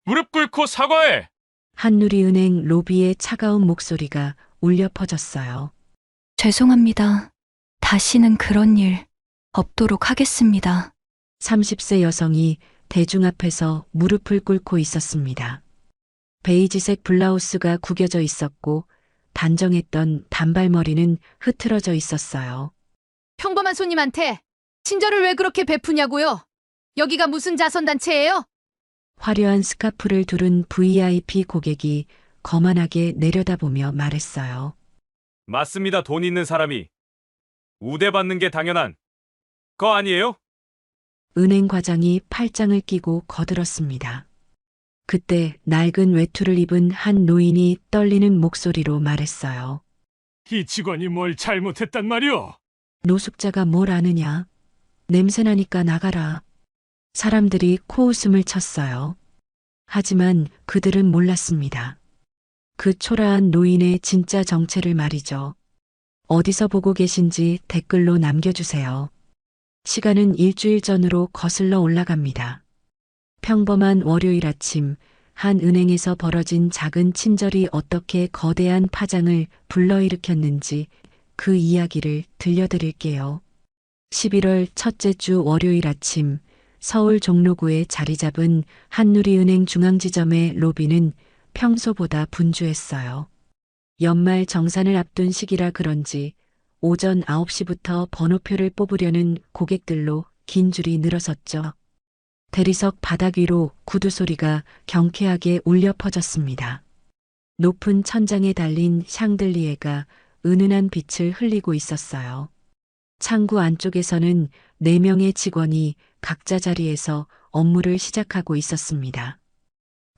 무릎 꿇고 사과해! 한누리은행 로비의 차가운 목소리가 울려 퍼졌어요. 죄송합니다. 다시는 그런 일 없도록 하겠습니다. 30세 여성이 대중 앞에서 무릎을 꿇고 있었습니다. 베이지색 블라우스가 구겨져 있었고 단정했던 단발머리는 흐트러져 있었어요. 평범한 손님한테 친절을 왜 그렇게 베푸냐고요? 여기가 무슨 자선단체예요? 화려한 스카프를 두른 VIP 고객이 거만하게 내려다보며 말했어요. 맞습니다. 돈 있는 사람이 우대받는 게 당연한 거 아니에요? 은행 과장이 팔짱을 끼고 거들었습니다. 그때 낡은 외투를 입은 한 노인이 떨리는 목소리로 말했어요. 이 직원이 뭘 잘못했단 말이오? 노숙자가 뭘 아느냐? 냄새나니까 나가라. 사람들이 코웃음을 쳤어요. 하지만 그들은 몰랐습니다. 그 초라한 노인의 진짜 정체를 말이죠. 어디서 보고 계신지 댓글로 남겨주세요. 시간은 일주일 전으로 거슬러 올라갑니다. 평범한 월요일 아침, 한 은행에서 벌어진 작은 친절이 어떻게 거대한 파장을 불러일으켰는지 그 이야기를 들려드릴게요. 11월 첫째 주 월요일 아침, 서울 종로구에 자리 잡은 한누리은행 중앙지점의 로비는 평소보다 분주했어요. 연말 정산을 앞둔 시기라 그런지 오전 9시부터 번호표를 뽑으려는 고객들로 긴 줄이 늘어섰죠. 대리석 바닥 위로 구두 소리가 경쾌하게 울려 퍼졌습니다. 높은 천장에 달린 샹들리에가 은은한 빛을 흘리고 있었어요. 창구 안쪽에서는 4명의 직원이 각자 자리에서 업무를 시작하고 있었습니다.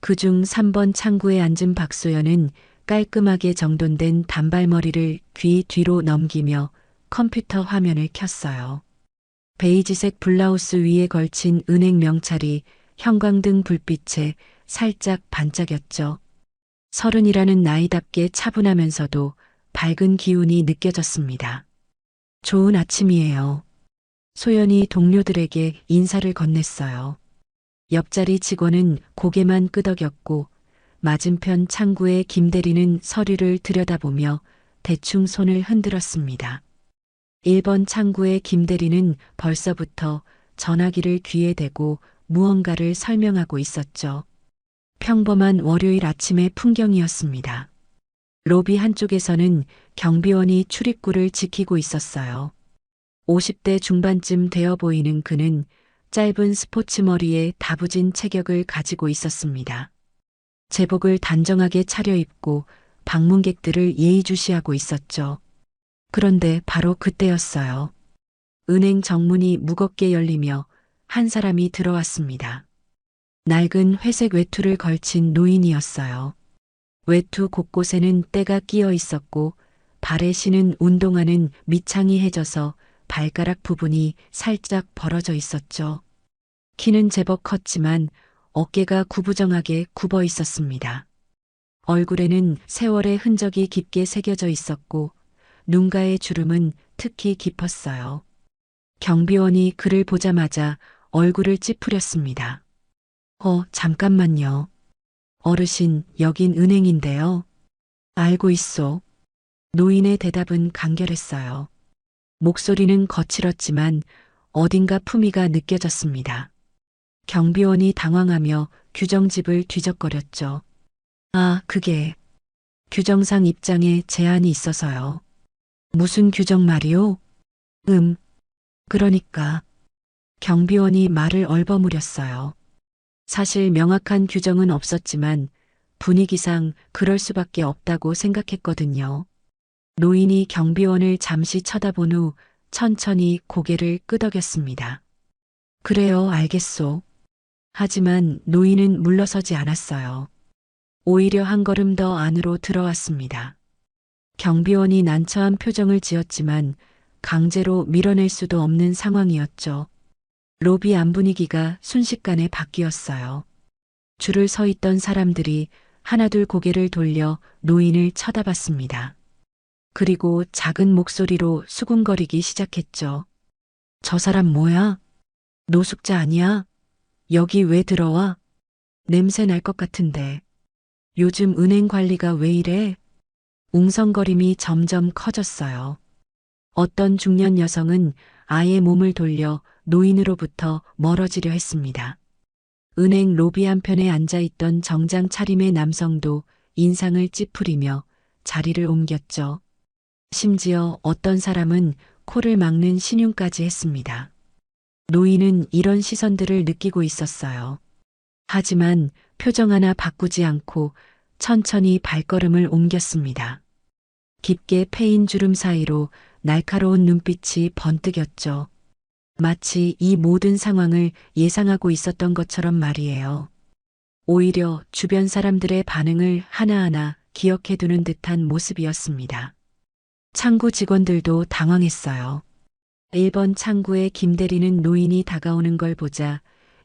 그중 3번 창구에 앉은 박소연은 깔끔하게 정돈된 단발머리를 귀 뒤로 넘기며 컴퓨터 화면을 켰어요. 베이지색 블라우스 위에 걸친 은행 명찰이 형광등 불빛에 살짝 반짝였죠. 30이라는 나이답게 차분하면서도 밝은 기운이 느껴졌습니다. 좋은 아침이에요. 소연이 동료들에게 인사를 건넸어요. 옆자리 직원은 고개만 끄덕였고 맞은편 창구의 김대리는 서류를 들여다보며 대충 손을 흔들었습니다. 1번 창구의 김대리는 벌써부터 전화기를 귀에 대고 무언가를 설명하고 있었죠. 평범한 월요일 아침의 풍경이었습니다. 로비 한쪽에서는 경비원이 출입구를 지키고 있었어요. 50대 중반쯤 되어 보이는 그는 짧은 스포츠 머리에 다부진 체격을 가지고 있었습니다. 제복을 단정하게 차려입고 방문객들을 예의주시하고 있었죠. 그런데 바로 그때였어요. 은행 정문이 무겁게 열리며 한 사람이 들어왔습니다. 낡은 회색 외투를 걸친 노인이었어요. 외투 곳곳에는 때가 끼어 있었고 발에 신은 운동화는 밑창이 해져서 발가락 부분이 살짝 벌어져 있었죠. 키는 제법 컸지만 어깨가 구부정하게 굽어 있었습니다. 얼굴에는 세월의 흔적이 깊게 새겨져 있었고 눈가의 주름은 특히 깊었어요. 경비원이 그를 보자마자 얼굴을 찌푸렸습니다. 잠깐만요. 어르신, 여긴 은행인데요. 알고 있소. 노인의 대답은 간결했어요. 목소리는 거칠었지만 어딘가 품위가 느껴졌습니다. 경비원이 당황하며 규정집을 뒤적거렸죠. 그게 규정상 입장에 제한이 있어서요. 무슨 규정 말이오? 그러니까 경비원이 말을 얼버무렸어요. 사실 명확한 규정은 없었지만 분위기상 그럴 수밖에 없다고 생각했거든요. 노인이 경비원을 잠시 쳐다본 후 천천히 고개를 끄덕였습니다. 그래요, 알겠소. 하지만 노인은 물러서지 않았어요. 오히려 한 걸음 더 안으로 들어왔습니다. 경비원이 난처한 표정을 지었지만 강제로 밀어낼 수도 없는 상황이었죠. 로비 안 분위기가 순식간에 바뀌었어요. 줄을 서 있던 사람들이 하나둘 고개를 돌려 노인을 쳐다봤습니다. 그리고 작은 목소리로 수군거리기 시작했죠. 저 사람 뭐야? 노숙자 아니야? 여기 왜 들어와? 냄새 날 것 같은데. 요즘 은행 관리가 왜 이래? 웅성거림이 점점 커졌어요. 어떤 중년 여성은 아예 몸을 돌려 노인으로부터 멀어지려 했습니다. 은행 로비 한편에 앉아있던 정장 차림의 남성도 인상을 찌푸리며 자리를 옮겼죠. 심지어 어떤 사람은 코를 막는 신용까지 했습니다. 노인은 이런 시선들을 느끼고 있었어요. 하지만 표정 하나 바꾸지 않고 천천히 발걸음을 옮겼습니다. 깊게 패인 주름 사이로 날카로운 눈빛이 번뜩였죠. 마치 이 모든 상황을 예상하고 있었던 것처럼 말이에요. 오히려 주변 사람들의 반응을 하나하나 기억해두는 듯한 모습이었습니다. 창구 직원들도 당황했어요. 1번 창구에 김 대리는 노인이 다가오는 걸 보자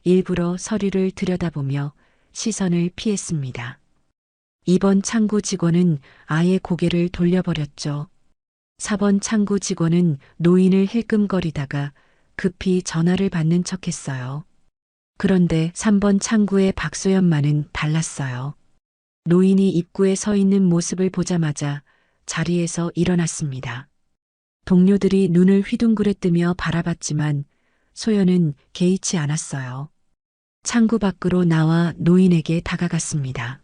일부러 서류를 들여다보며 시선을 피했습니다. 2번 창구 직원은 아예 고개를 돌려버렸죠. 4번 창구 직원은 노인을 힐끔거리다가 급히 전화를 받는 척했어요. 그런데 3번 창구의 박소연만은 달랐어요. 노인이 입구에 서 있는 모습을 보자마자 자리에서 일어났습니다. 동료들이 눈을 휘둥그레 뜨며 바라봤지만 소연은 개의치 않았어요. 창구 밖으로 나와 노인에게 다가갔습니다.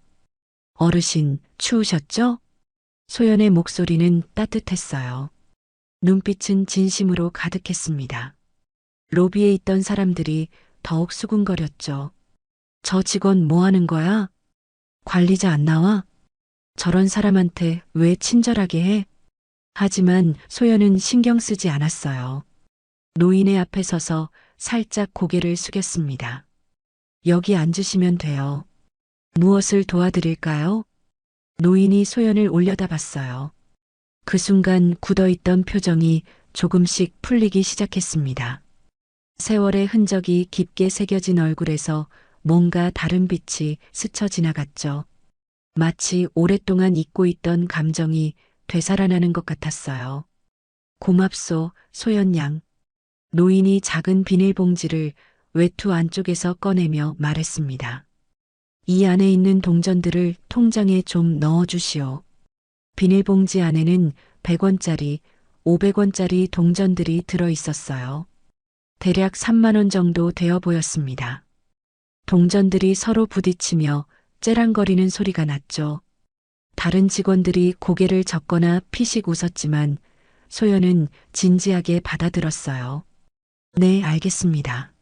어르신, 추우셨죠? 소연의 목소리는 따뜻했어요. 눈빛은 진심으로 가득했습니다. 로비에 있던 사람들이 더욱 수군거렸죠. 저 직원 뭐 하는 거야? 관리자 안 나와? 저런 사람한테 왜 친절하게 해? 하지만 소연은 신경 쓰지 않았어요. 노인의 앞에 서서 살짝 고개를 숙였습니다. 여기 앉으시면 돼요. 무엇을 도와드릴까요? 노인이 소연을 올려다봤어요. 그 순간 굳어있던 표정이 조금씩 풀리기 시작했습니다. 세월의 흔적이 깊게 새겨진 얼굴에서 뭔가 다른 빛이 스쳐 지나갔죠. 마치 오랫동안 잊고 있던 감정이 되살아나는 것 같았어요. 고맙소, 소연 양. 노인이 작은 비닐봉지를 외투 안쪽에서 꺼내며 말했습니다. 이 안에 있는 동전들을 통장에 좀 넣어주시오. 비닐봉지 안에는 100원짜리, 500원짜리 동전들이 들어있었어요. 대략 3만 원 정도 되어 보였습니다. 동전들이 서로 부딪히며 째랑거리는 소리가 났죠. 다른 직원들이 고개를 젓거나 피식 웃었지만 소연은 진지하게 받아들었어요. 네, 알겠습니다.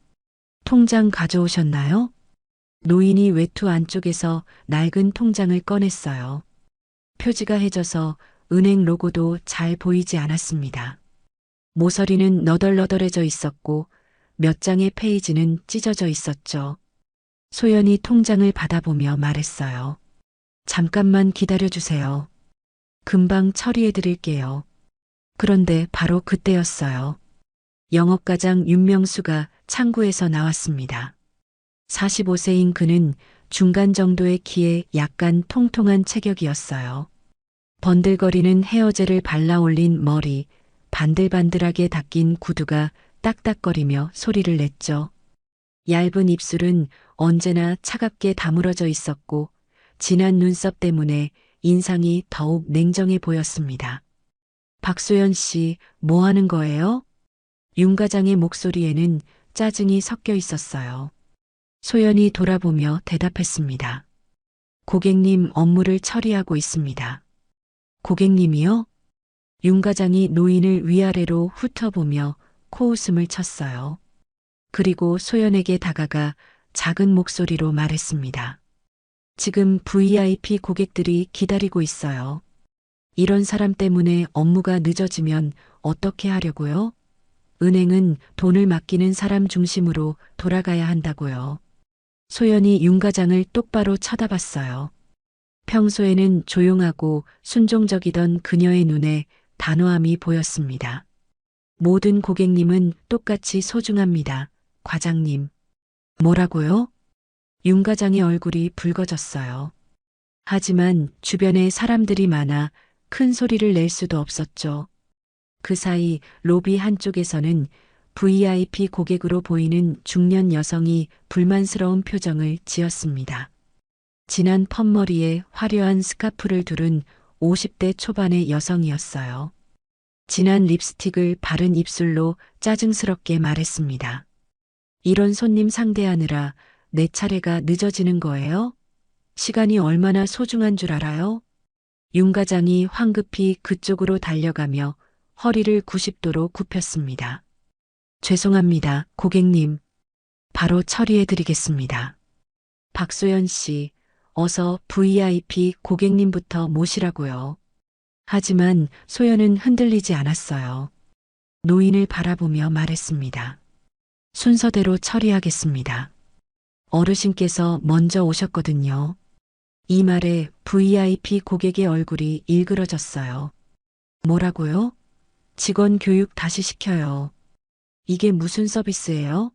통장 가져오셨나요? 노인이 외투 안쪽에서 낡은 통장을 꺼냈어요. 표지가 해져서 은행 로고도 잘 보이지 않았습니다. 모서리는 너덜너덜해져 있었고 몇 장의 페이지는 찢어져 있었죠. 소연이 통장을 받아보며 말했어요. 잠깐만 기다려주세요. 금방 처리해드릴게요. 그런데 바로 그때였어요. 영업과장 윤명수가 창구에서 나왔습니다. 45세인 그는 중간 정도의 키에 약간 통통한 체격이었어요. 번들거리는 헤어젤을 발라 올린 머리, 반들반들하게 닦인 구두가 딱딱거리며 소리를 냈죠. 얇은 입술은 언제나 차갑게 다물어져 있었고 진한 눈썹 때문에 인상이 더욱 냉정해 보였습니다. 박소연 씨, 뭐 하는 거예요? 윤 과장의 목소리에는 짜증이 섞여 있었어요. 소연이 돌아보며 대답했습니다. 고객님 업무를 처리하고 있습니다. 고객님이요? 윤 과장이 노인을 위아래로 훑어보며 코웃음을 쳤어요. 그리고 소연에게 다가가 작은 목소리로 말했습니다. 지금 VIP 고객들이 기다리고 있어요. 이런 사람 때문에 업무가 늦어지면 어떻게 하려고요? 은행은 돈을 맡기는 사람 중심으로 돌아가야 한다고요. 소연이 윤 과장을 똑바로 쳐다봤어요. 평소에는 조용하고 순종적이던 그녀의 눈에 단호함이 보였습니다. 모든 고객님은 똑같이 소중합니다. 과장님. 뭐라고요? 윤 과장의 얼굴이 붉어졌어요. 하지만 주변에 사람들이 많아 큰 소리를 낼 수도 없었죠. 그 사이 로비 한쪽에서는 VIP 고객으로 보이는 중년 여성이 불만스러운 표정을 지었습니다. 진한 펌머리에 화려한 스카프를 두른 50대 초반의 여성이었어요. 진한 립스틱을 바른 입술로 짜증스럽게 말했습니다. 이런 손님 상대하느라 내 차례가 늦어지는 거예요? 시간이 얼마나 소중한 줄 알아요? 윤 과장이 황급히 그쪽으로 달려가며 허리를 90도로 굽혔습니다. 죄송합니다, 고객님. 바로 처리해드리겠습니다. 박소연 씨, 어서 VIP 고객님부터 모시라고요. 하지만 소연은 흔들리지 않았어요. 노인을 바라보며 말했습니다. 순서대로 처리하겠습니다. 어르신께서 먼저 오셨거든요. 이 말에 VIP 고객의 얼굴이 일그러졌어요. 뭐라고요? 직원 교육 다시 시켜요. 이게 무슨 서비스예요?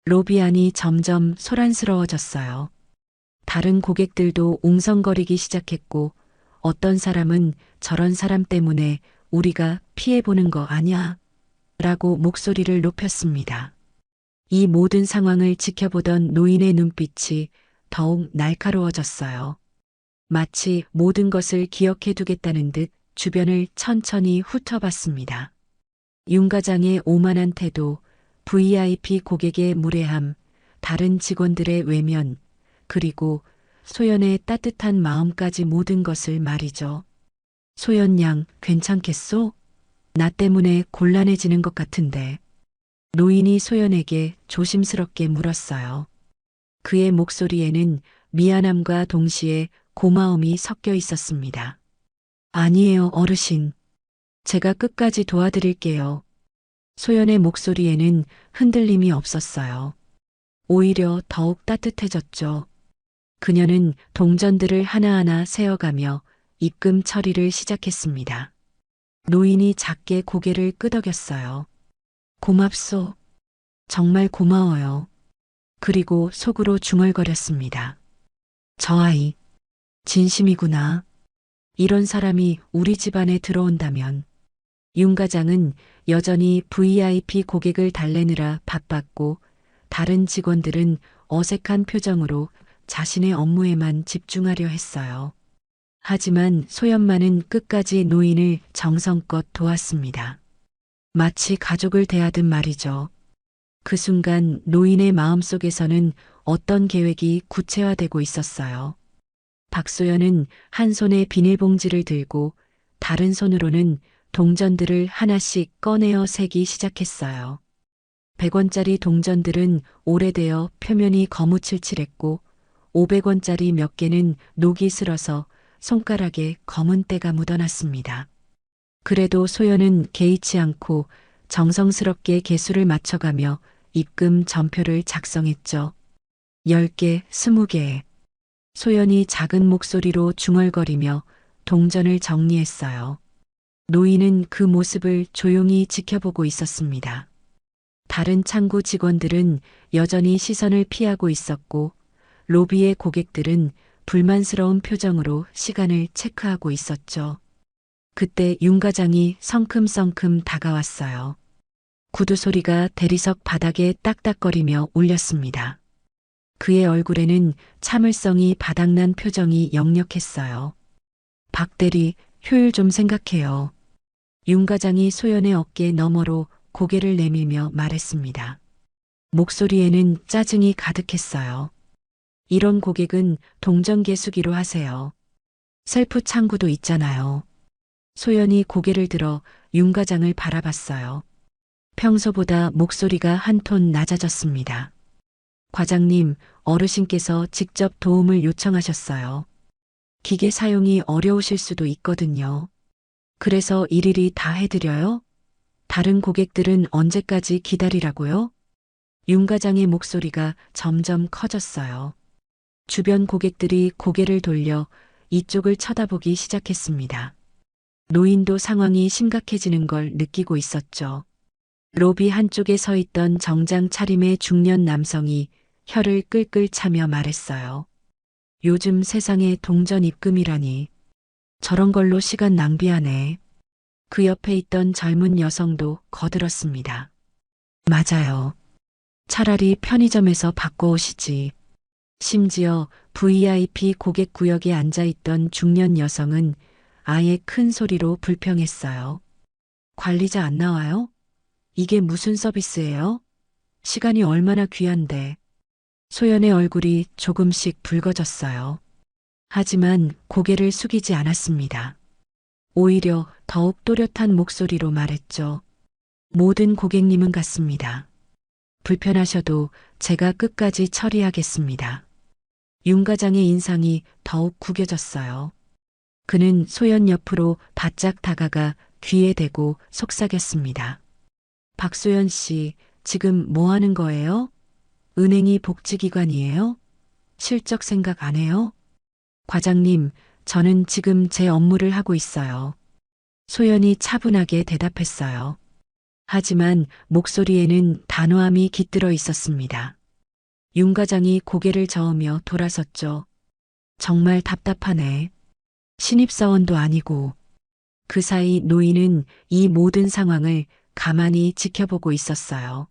로비 안이 점점 소란스러워졌어요. 다른 고객들도 웅성거리기 시작했고 어떤 사람은 저런 사람 때문에 우리가 피해보는 거 아냐? 라고 목소리를 높였습니다. 이 모든 상황을 지켜보던 노인의 눈빛이 더욱 날카로워졌어요. 마치 모든 것을 기억해 두겠다는 듯 주변을 천천히 훑어봤습니다. 윤 과장의 오만한 태도, VIP 고객의 무례함, 다른 직원들의 외면, 그리고 소연의 따뜻한 마음까지 모든 것을 말이죠. 소연 양, 괜찮겠소? 나 때문에 곤란해지는 것 같은데. 노인이 소연에게 조심스럽게 물었어요. 그의 목소리에는 미안함과 동시에 고마움이 섞여 있었습니다. 아니에요, 어르신. 제가 끝까지 도와드릴게요. 소연의 목소리에는 흔들림이 없었어요. 오히려 더욱 따뜻해졌죠. 그녀는 동전들을 하나하나 세어가며 입금 처리를 시작했습니다. 노인이 작게 고개를 끄덕였어요. 고맙소. 정말 고마워요. 그리고 속으로 중얼거렸습니다. 저 아이, 진심이구나. 이런 사람이 우리 집안에 들어온다면. 윤 과장은 여전히 VIP 고객을 달래느라 바빴고 다른 직원들은 어색한 표정으로 자신의 업무에만 집중하려 했어요. 하지만 소연만은 끝까지 노인을 정성껏 도왔습니다. 마치 가족을 대하듯 말이죠. 그 순간 노인의 마음속에서는 어떤 계획이 구체화되고 있었어요. 박소연은 한 손에 비닐봉지를 들고 다른 손으로는 동전들을 하나씩 꺼내어 세기 시작했어요. 100원짜리 동전들은 오래되어 표면이 거무칠칠했고 500원짜리 몇 개는 녹이 슬어서 손가락에 검은 때가 묻어났습니다. 그래도 소연은 개의치 않고 정성스럽게 개수를 맞춰가며 입금 전표를 작성했죠. 10개, 20개. 소연이 작은 목소리로 중얼거리며 동전을 정리했어요. 노인은 그 모습을 조용히 지켜보고 있었습니다. 다른 창구 직원들은 여전히 시선을 피하고 있었고 로비의 고객들은 불만스러운 표정으로 시간을 체크하고 있었죠. 그때 윤 과장이 성큼성큼 다가왔어요. 구두 소리가 대리석 바닥에 딱딱거리며 울렸습니다. 그의 얼굴에는 참을성이 바닥난 표정이 역력했어요. 박 대리, 효율 좀 생각해요. 윤 과장이 소연의 어깨 너머로 고개를 내밀며 말했습니다. 목소리에는 짜증이 가득했어요. 이런 고객은 동전 개수기로 하세요. 셀프 창구도 있잖아요. 소연이 고개를 들어 윤 과장을 바라봤어요. 평소보다 목소리가 한 톤 낮아졌습니다. 과장님, 어르신께서 직접 도움을 요청하셨어요. 기계 사용이 어려우실 수도 있거든요. 그래서 일일이 다 해드려요? 다른 고객들은 언제까지 기다리라고요? 윤 과장의 목소리가 점점 커졌어요. 주변 고객들이 고개를 돌려 이쪽을 쳐다보기 시작했습니다. 노인도 상황이 심각해지는 걸 느끼고 있었죠. 로비 한쪽에 서 있던 정장 차림의 중년 남성이 혀를 끌끌 차며 말했어요. 요즘 세상에 동전 입금이라니. 저런 걸로 시간 낭비하네. 그 옆에 있던 젊은 여성도 거들었습니다. 맞아요. 차라리 편의점에서 바꿔오시지. 심지어 VIP 고객 구역에 앉아있던 중년 여성은 아예 큰 소리로 불평했어요. 관리자 안 나와요? 이게 무슨 서비스예요? 시간이 얼마나 귀한데. 소연의 얼굴이 조금씩 붉어졌어요. 하지만 고개를 숙이지 않았습니다. 오히려 더욱 또렷한 목소리로 말했죠. 모든 고객님은 같습니다. 불편하셔도 제가 끝까지 처리하겠습니다. 윤 과장의 인상이 더욱 구겨졌어요. 그는 소연 옆으로 바짝 다가가 귀에 대고 속삭였습니다. 박소연 씨, 지금 뭐 하는 거예요? 은행이 복지기관이에요? 실적 생각 안 해요? 과장님, 저는 지금 제 업무를 하고 있어요. 소연이 차분하게 대답했어요. 하지만 목소리에는 단호함이 깃들어 있었습니다. 윤 과장이 고개를 저으며 돌아섰죠. 정말 답답하네. 신입사원도 아니고. 그 사이 노인은 이 모든 상황을 가만히 지켜보고 있었어요.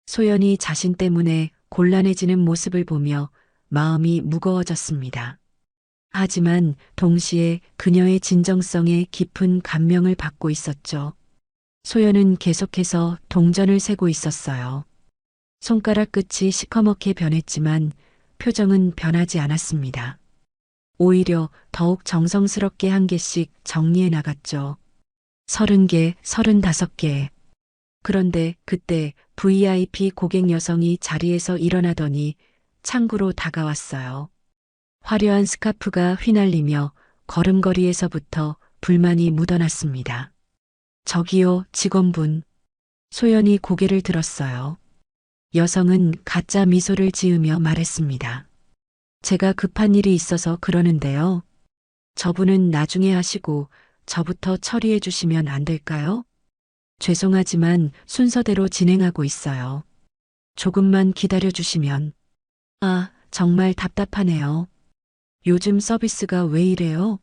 소연이 자신 때문에 곤란해지는 모습을 보며 마음이 무거워졌습니다. 하지만 동시에 그녀의 진정성에 깊은 감명을 받고 있었죠. 소연은 계속해서 동전을 세고 있었어요. 손가락 끝이 시커멓게 변했지만 표정은 변하지 않았습니다. 오히려 더욱 정성스럽게 한 개씩 정리해 나갔죠. 30개, 35개. 그런데 그때 VIP 고객 여성이 자리에서 일어나더니 창구로 다가왔어요. 화려한 스카프가 휘날리며 걸음걸이에서부터 불만이 묻어났습니다. 저기요, 직원분. 소연이 고개를 들었어요. 여성은 가짜 미소를 지으며 말했습니다. 제가 급한 일이 있어서 그러는데요. 저분은 나중에 하시고 저부터 처리해 주시면 안 될까요? 죄송하지만 순서대로 진행하고 있어요. 조금만 기다려 주시면. 아, 정말 답답하네요. 요즘 서비스가 왜 이래요?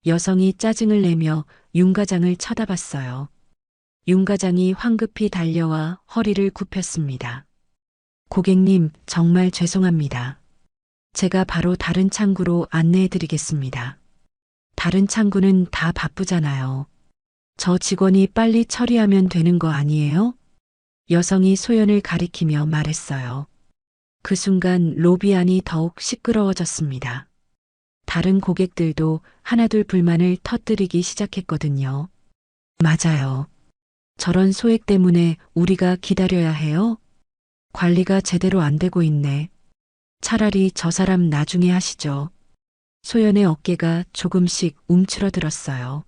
여성이 짜증을 내며 윤 과장을 쳐다봤어요. 윤 과장이 황급히 달려와 허리를 굽혔습니다. 고객님, 정말 죄송합니다. 제가 바로 다른 창구로 안내해 드리겠습니다. 다른 창구는 다 바쁘잖아요. 저 직원이 빨리 처리하면 되는 거 아니에요? 여성이 소연을 가리키며 말했어요. 그 순간 로비 안이 더욱 시끄러워졌습니다. 다른 고객들도 하나둘 불만을 터뜨리기 시작했거든요. 맞아요. 저런 소액 때문에 우리가 기다려야 해요? 관리가 제대로 안 되고 있네. 차라리 저 사람 나중에 하시죠. 소연의 어깨가 조금씩 움츠러들었어요.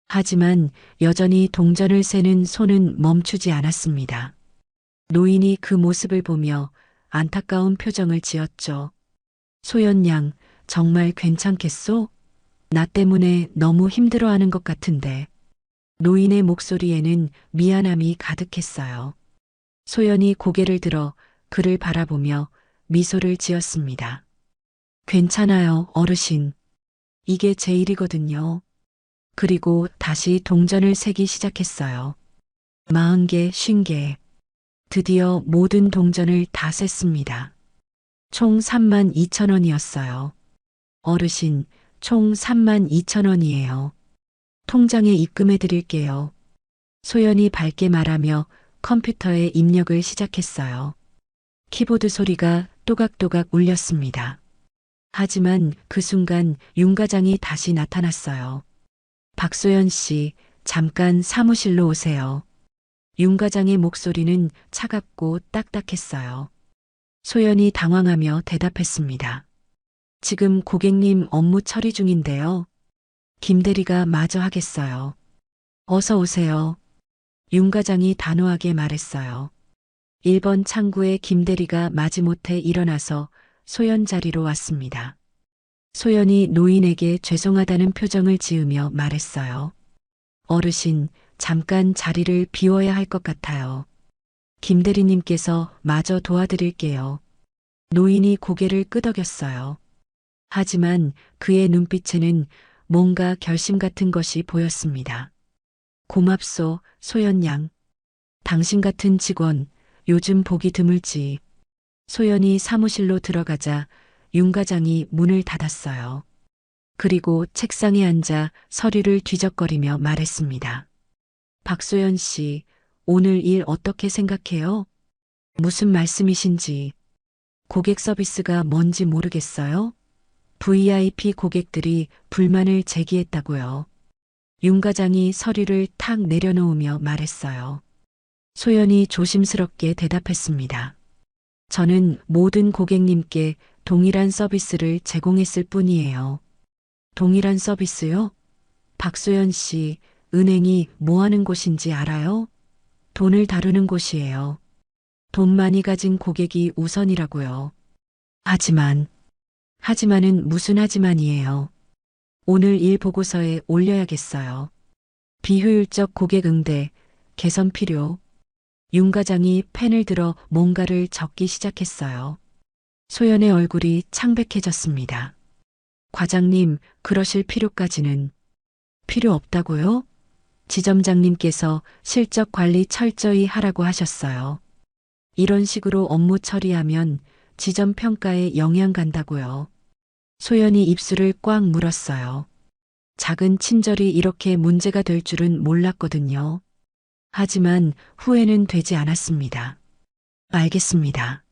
하지만 여전히 동전을 세는 손은 멈추지 않았습니다. 노인이 그 모습을 보며 안타까운 표정을 지었죠. 소연 양, 정말 괜찮겠소? 나 때문에 너무 힘들어하는 것 같은데. 노인의 목소리에는 미안함이 가득했어요. 소연이 고개를 들어 그를 바라보며 미소를 지었습니다. 괜찮아요, 어르신. 이게 제 일이거든요. 그리고 다시 동전을 세기 시작했어요. 40개, 50개. 드디어 모든 동전을 다 셌습니다. 총 32,000원이었어요. 어르신, 총 32,000원이에요. 통장에 입금해 드릴게요. 소연이 밝게 말하며 컴퓨터에 입력을 시작했어요. 키보드 소리가 또각또각 울렸습니다. 하지만 그 순간 윤 과장이 다시 나타났어요. 박소연 씨, 잠깐 사무실로 오세요. 윤 과장의 목소리는 차갑고 딱딱했어요. 소연이 당황하며 대답했습니다. 지금 고객님 업무 처리 중인데요. 김 대리가 마저 하겠어요. 어서 오세요. 윤 과장이 단호하게 말했어요. 1번 창구에 김 대리가 마지못해 일어나서 소연 자리로 왔습니다. 소연이 노인에게 죄송하다는 표정을 지으며 말했어요. 어르신, 잠깐 자리를 비워야 할 것 같아요. 김 대리님께서 마저 도와드릴게요. 노인이 고개를 끄덕였어요. 하지만 그의 눈빛에는 뭔가 결심 같은 것이 보였습니다. 고맙소, 소연 양. 당신 같은 직원, 요즘 보기 드물지. 소연이 사무실로 들어가자 윤 과장이 문을 닫았어요. 그리고 책상에 앉아 서류를 뒤적거리며 말했습니다. 박소연 씨, 오늘 일 어떻게 생각해요? 무슨 말씀이신지. 고객 서비스가 뭔지 모르겠어요? VIP 고객들이 불만을 제기했다고요. 윤 과장이 서류를 탁 내려놓으며 말했어요. 소연이 조심스럽게 대답했습니다. 저는 모든 고객님께 동일한 서비스를 제공했을 뿐이에요. 동일한 서비스요? 박소연 씨, 은행이 뭐 하는 곳인지 알아요? 돈을 다루는 곳이에요. 돈 많이 가진 고객이 우선이라고요. 하지만은 무슨 하지만이에요. 오늘 일 보고서에 올려야겠어요. 비효율적 고객 응대, 개선 필요. 윤 과장이 펜을 들어 뭔가를 적기 시작했어요. 소연의 얼굴이 창백해졌습니다. 과장님, 그러실 필요까지는. 필요 없다고요? 지점장님께서 실적 관리 철저히 하라고 하셨어요. 이런 식으로 업무 처리하면 지점 평가에 영향 간다고요. 소연이 입술을 꽉 물었어요. 작은 친절이 이렇게 문제가 될 줄은 몰랐거든요. 하지만 후회는 되지 않았습니다. 알겠습니다.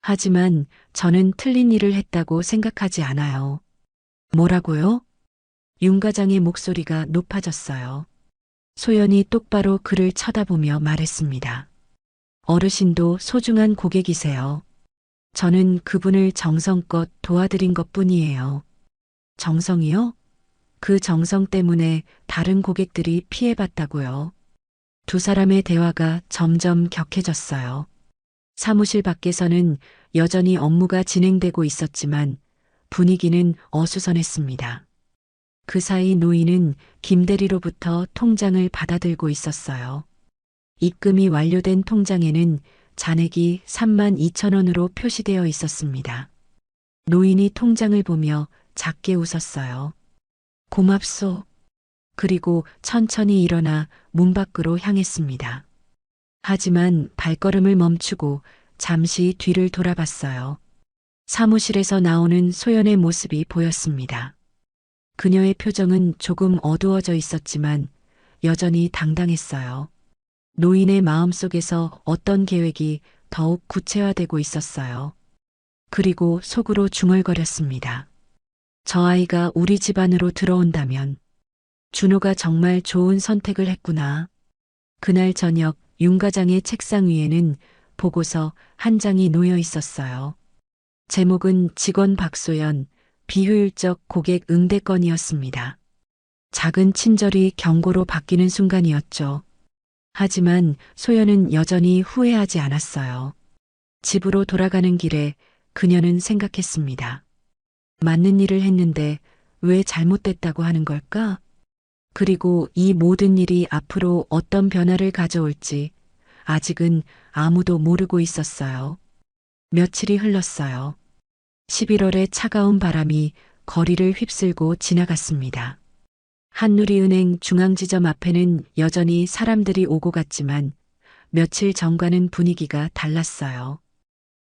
하지만 저는 틀린 일을 했다고 생각하지 않아요. 뭐라고요? 윤 과장의 목소리가 높아졌어요. 소연이 똑바로 그를 쳐다보며 말했습니다. 어르신도 소중한 고객이세요. 저는 그분을 정성껏 도와드린 것뿐이에요. 정성이요? 그 정성 때문에 다른 고객들이 피해봤다고요. 두 사람의 대화가 점점 격해졌어요. 사무실 밖에서는 여전히 업무가 진행되고 있었지만 분위기는 어수선했습니다. 그 사이 노인은 김대리로부터 통장을 받아들고 있었어요. 입금이 완료된 통장에는 잔액이 32,000원으로 표시되어 있었습니다. 노인이 통장을 보며 작게 웃었어요. 고맙소. 그리고 천천히 일어나 문 밖으로 향했습니다. 하지만 발걸음을 멈추고 잠시 뒤를 돌아봤어요. 사무실에서 나오는 소연의 모습이 보였습니다. 그녀의 표정은 조금 어두워져 있었지만 여전히 당당했어요. 노인의 마음속에서 어떤 계획이 더욱 구체화되고 있었어요. 그리고 속으로 중얼거렸습니다. 저 아이가 우리 집안으로 들어온다면 준호가 정말 좋은 선택을 했구나. 그날 저녁 윤 과장의 책상 위에는 보고서 한 장이 놓여 있었어요. 제목은 직원 박소연, 비효율적 고객 응대 건이었습니다. 작은 친절이 경고로 바뀌는 순간이었죠. 하지만 소연은 여전히 후회하지 않았어요. 집으로 돌아가는 길에 그녀는 생각했습니다. 맞는 일을 했는데 왜 잘못됐다고 하는 걸까? 그리고 이 모든 일이 앞으로 어떤 변화를 가져올지 아직은 아무도 모르고 있었어요. 며칠이 흘렀어요. 11월의 차가운 바람이 거리를 휩쓸고 지나갔습니다. 한누리은행 중앙지점 앞에는 여전히 사람들이 오고 갔지만 며칠 전과는 분위기가 달랐어요.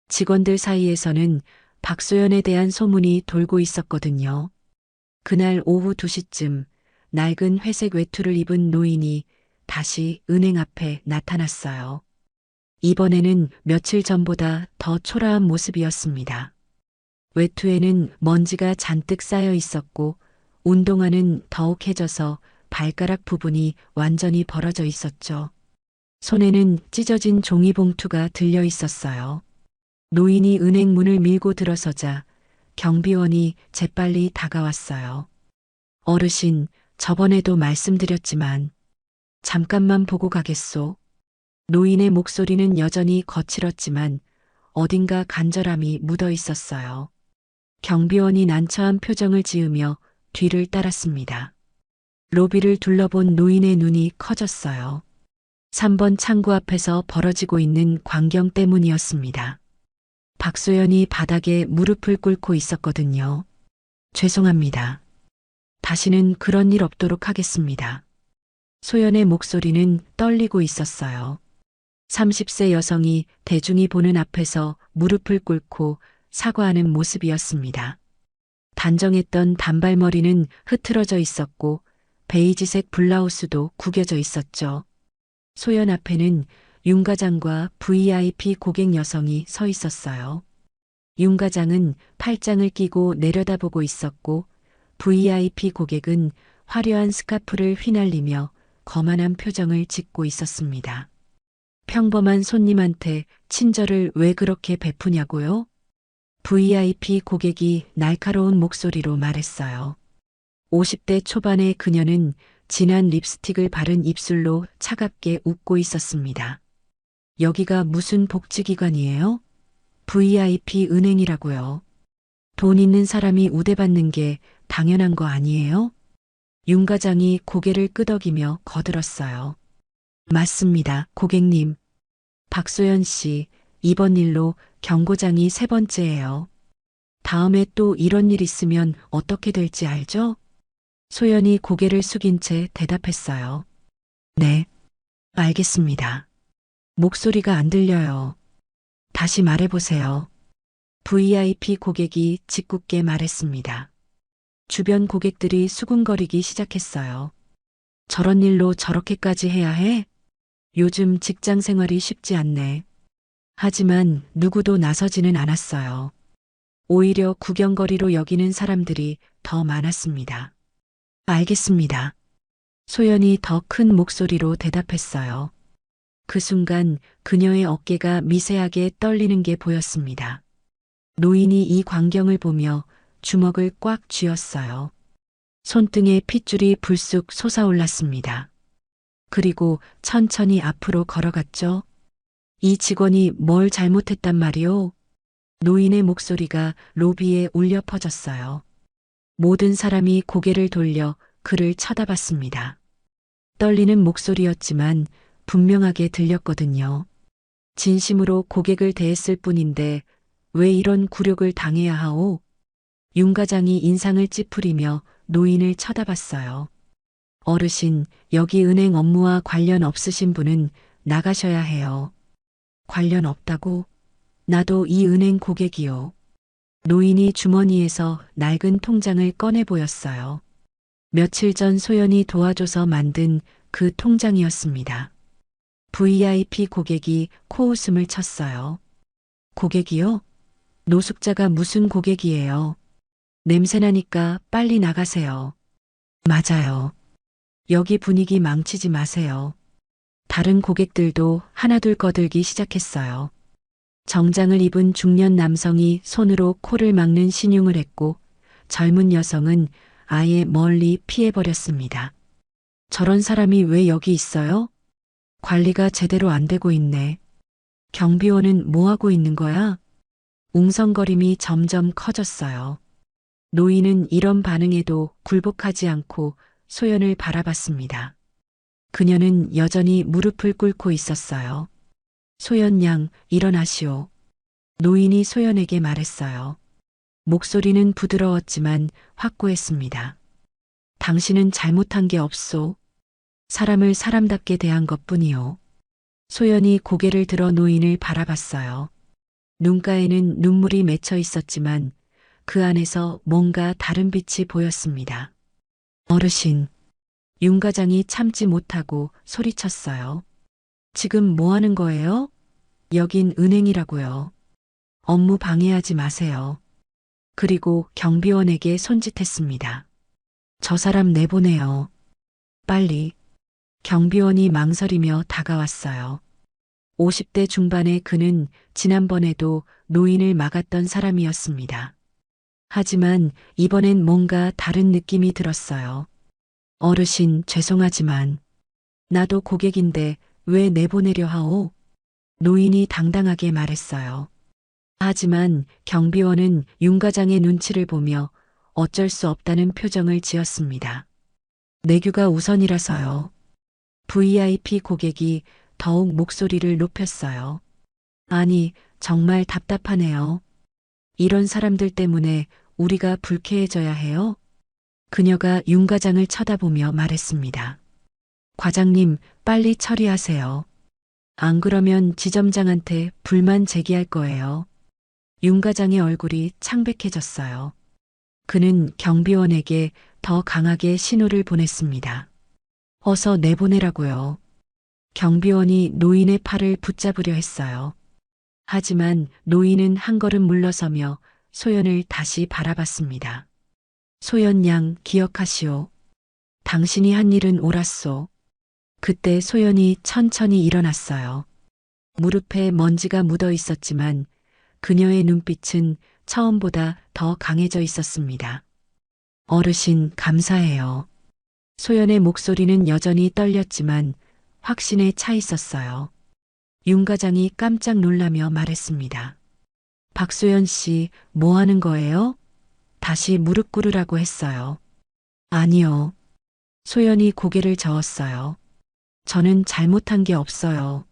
직원들 사이에서는 박소연에 대한 소문이 돌고 있었거든요. 그날 오후 2시쯤 낡은 회색 외투를 입은 노인이 다시 은행 앞에 나타났어요. 이번에는 며칠 전보다 더 초라한 모습이었습니다. 외투에는 먼지가 잔뜩 쌓여 있었고 운동화는 더욱해져서 발가락 부분이 완전히 벌어져 있었죠. 손에는 찢어진 종이봉투가 들려 있었어요. 노인이 은행 문을 밀고 들어서자 경비원이 재빨리 다가왔어요. 어르신, 저번에도 말씀드렸지만 잠깐만 보고 가겠소. 노인의 목소리는 여전히 거칠었지만 어딘가 간절함이 묻어 있었어요. 경비원이 난처한 표정을 지으며 뒤를 따랐습니다. 로비를 둘러본 노인의 눈이 커졌어요. 3번 창구 앞에서 벌어지고 있는 광경 때문이었습니다. 박소연이 바닥에 무릎을 꿇고 있었거든요. 죄송합니다. 다시는 그런 일 없도록 하겠습니다. 소연의 목소리는 떨리고 있었어요. 30세 여성이 대중이 보는 앞에서 무릎을 꿇고 사과하는 모습이었습니다. 단정했던 단발머리는 흐트러져 있었고 베이지색 블라우스도 구겨져 있었죠. 소연 앞에는 윤 과장과 VIP 고객 여성이 서 있었어요. 윤 과장은 팔짱을 끼고 내려다보고 있었고 VIP 고객은 화려한 스카프를 휘날리며 거만한 표정을 짓고 있었습니다. 평범한 손님한테 친절을 왜 그렇게 베푸냐고요? VIP 고객이 날카로운 목소리로 말했어요. 50대 초반의 그녀는 진한 립스틱을 바른 입술로 차갑게 웃고 있었습니다. 여기가 무슨 복지기관이에요? VIP 은행이라고요. 돈 있는 사람이 우대받는 게 당연한 거 아니에요? 윤 과장이 고개를 끄덕이며 거들었어요. 맞습니다, 고객님. 박소연 씨, 이번 일로 경고장이 3번째예요. 다음에 또 이런 일 있으면 어떻게 될지 알죠? 소연이 고개를 숙인 채 대답했어요. 네, 알겠습니다. 목소리가 안 들려요. 다시 말해보세요. VIP 고객이 짓궂게 말했습니다. 주변 고객들이 수군거리기 시작했어요. 저런 일로 저렇게까지 해야 해? 요즘 직장 생활이 쉽지 않네. 하지만 누구도 나서지는 않았어요. 오히려 구경거리로 여기는 사람들이 더 많았습니다. 알겠습니다. 소연이 더 큰 목소리로 대답했어요. 그 순간 그녀의 어깨가 미세하게 떨리는 게 보였습니다. 노인이 이 광경을 보며 주먹을 꽉 쥐었어요. 손등에 핏줄이 불쑥 솟아올랐습니다. 그리고 천천히 앞으로 걸어갔죠. 이 직원이 뭘 잘못했단 말이오? 노인의 목소리가 로비에 울려 퍼졌어요. 모든 사람이 고개를 돌려 그를 쳐다봤습니다. 떨리는 목소리였지만 분명하게 들렸거든요. 진심으로 고객을 대했을 뿐인데 왜 이런 굴욕을 당해야 하오? 윤 과장이 인상을 찌푸리며 노인을 쳐다봤어요. 어르신, 여기 은행 업무와 관련 없으신 분은 나가셔야 해요. 관련 없다고? 나도 이 은행 고객이요. 노인이 주머니에서 낡은 통장을 꺼내 보였어요. 며칠 전 소연이 도와줘서 만든 그 통장이었습니다. VIP 고객이 코웃음을 쳤어요. 고객이요? 노숙자가 무슨 고객이에요? 냄새나니까 빨리 나가세요. 맞아요. 여기 분위기 망치지 마세요. 다른 고객들도 하나둘 꺼들기 시작했어요. 정장을 입은 중년 남성이 손으로 코를 막는 신용을 했고 젊은 여성은 아예 멀리 피해버렸습니다. 저런 사람이 왜 여기 있어요? 관리가 제대로 안 되고 있네. 경비원은 뭐 하고 있는 거야? 웅성거림이 점점 커졌어요. 노인은 이런 반응에도 굴복하지 않고 소연을 바라봤습니다. 그녀는 여전히 무릎을 꿇고 있었어요. 소연 양, 일어나시오. 노인이 소연에게 말했어요. 목소리는 부드러웠지만 확고했습니다. 당신은 잘못한 게 없소. 사람을 사람답게 대한 것뿐이요. 소연이 고개를 들어 노인을 바라봤어요. 눈가에는 눈물이 맺혀 있었지만 그 안에서 뭔가 다른 빛이 보였습니다. 어르신, 윤 과장이 참지 못하고 소리쳤어요. 지금 뭐 하는 거예요? 여긴 은행이라고요. 업무 방해하지 마세요. 그리고 경비원에게 손짓했습니다. 저 사람 내보내요. 빨리. 경비원이 망설이며 다가왔어요. 50대 중반의 그는 지난번에도 노인을 막았던 사람이었습니다. 하지만 이번엔 뭔가 다른 느낌이 들었어요. 어르신, 죄송하지만 나도 고객인데 왜 내보내려 하오? 노인이 당당하게 말했어요. 하지만 경비원은 윤 과장의 눈치를 보며 어쩔 수 없다는 표정을 지었습니다. 내규가 우선이라서요. VIP 고객이 더욱 목소리를 높였어요. 아니, 정말 답답하네요. 이런 사람들 때문에 우리가 불쾌해져야 해요? 그녀가 윤 과장을 쳐다보며 말했습니다. 과장님, 빨리 처리하세요. 안 그러면 지점장한테 불만 제기할 거예요. 윤 과장의 얼굴이 창백해졌어요. 그는 경비원에게 더 강하게 신호를 보냈습니다. 어서 내보내라고요. 경비원이 노인의 팔을 붙잡으려 했어요. 하지만 노인은 한 걸음 물러서며 소연을 다시 바라봤습니다. 소연 양 기억하시오. 당신이 한 일은 옳았소. 그때 소연이 천천히 일어났어요. 무릎에 먼지가 묻어 있었지만 그녀의 눈빛은 처음보다 더 강해져 있었습니다. 어르신 감사해요. 소연의 목소리는 여전히 떨렸지만 확신에 차 있었어요. 윤 과장이 깜짝 놀라며 말했습니다. 박소연 씨, 뭐 하는 거예요? 다시 무릎 꿇으라고 했어요. 아니요. 소연이 고개를 저었어요. 저는 잘못한 게 없어요.